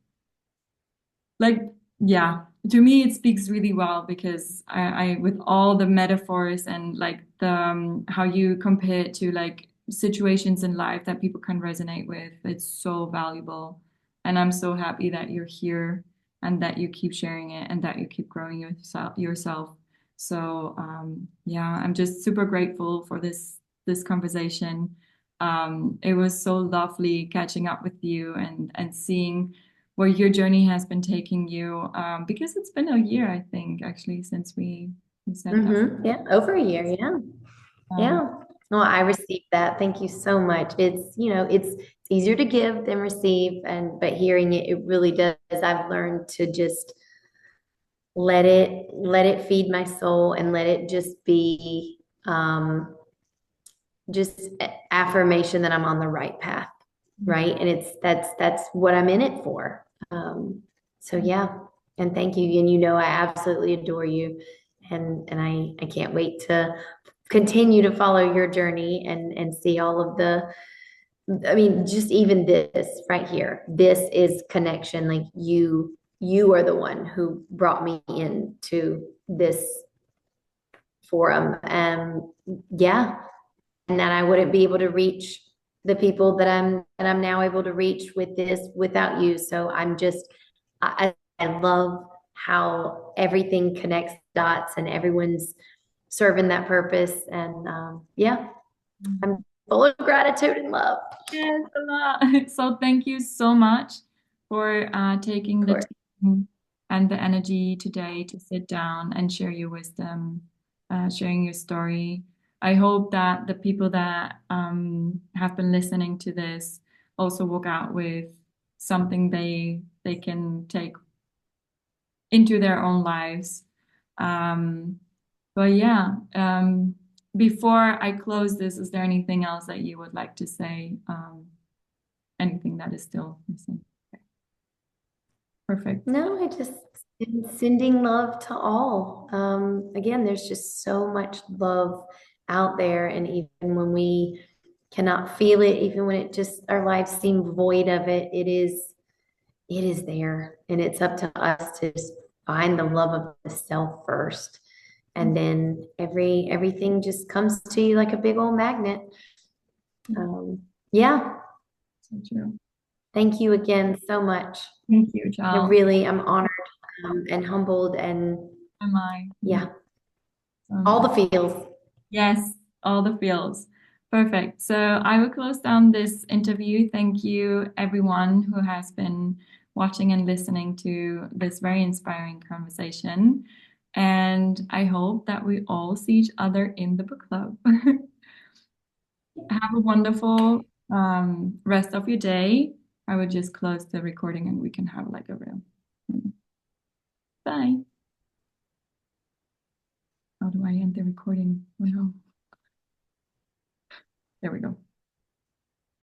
like, yeah, to me it speaks really well because I with all the metaphors and like the how you compare it to like situations in life that people can resonate with, it's so valuable. And I'm so happy that you're here and that you keep sharing it and that you keep growing yourself. So yeah, I'm just super grateful for this conversation. It was so lovely catching up with you and seeing where your journey has been taking you, because it's been a year, I think, actually, since we said that. Yeah, over a year. Yeah. Um, Yeah. Well, I received that. Thank you so much. It's easier to give than receive, but hearing it, it really does. I've learned to just let it feed my soul and let it just be just affirmation that I'm on the right path, right? And that's what I'm in it for. So yeah, and thank you. And I absolutely adore you, and I can't wait to continue to follow your journey and see all of the. I mean, just even this right here. This is connection. Like you are the one who brought me into this forum, and yeah, and that I wouldn't be able to reach the people that I'm now able to reach with this without you. So I love how everything connects dots and everyone's serving that purpose. And yeah, I'm full of gratitude and love. yes, a lot. So thank you so much for taking Of the course. time and the energy today to sit down and share your wisdom, sharing your story. I hope that the people that have been listening to this also walk out with something they can take into their own lives. Um, but yeah, before I close this, is there anything else that you would like to say? Anything that is still missing? Okay. Perfect. No, I just sending love to all. Again, there's just so much love out there, and even when we cannot feel it, even when it just our lives seem void of it, it is there, and it's up to us to just find the love of the self first, and then everything just comes to you like a big old magnet. Yeah, So true. thank you again so much. Thank you, I Chal. really am honored and humbled, and Am I? yeah, So am all I. the feels. Yes, all the feels. Perfect. So I will close down this interview. Thank you, everyone who has been watching and listening to this very inspiring conversation. And I hope that we all see each other in the book club. Have a wonderful rest of your day. I would just close the recording and we can have like a real. Bye. How do I end the recording? Well, there we go.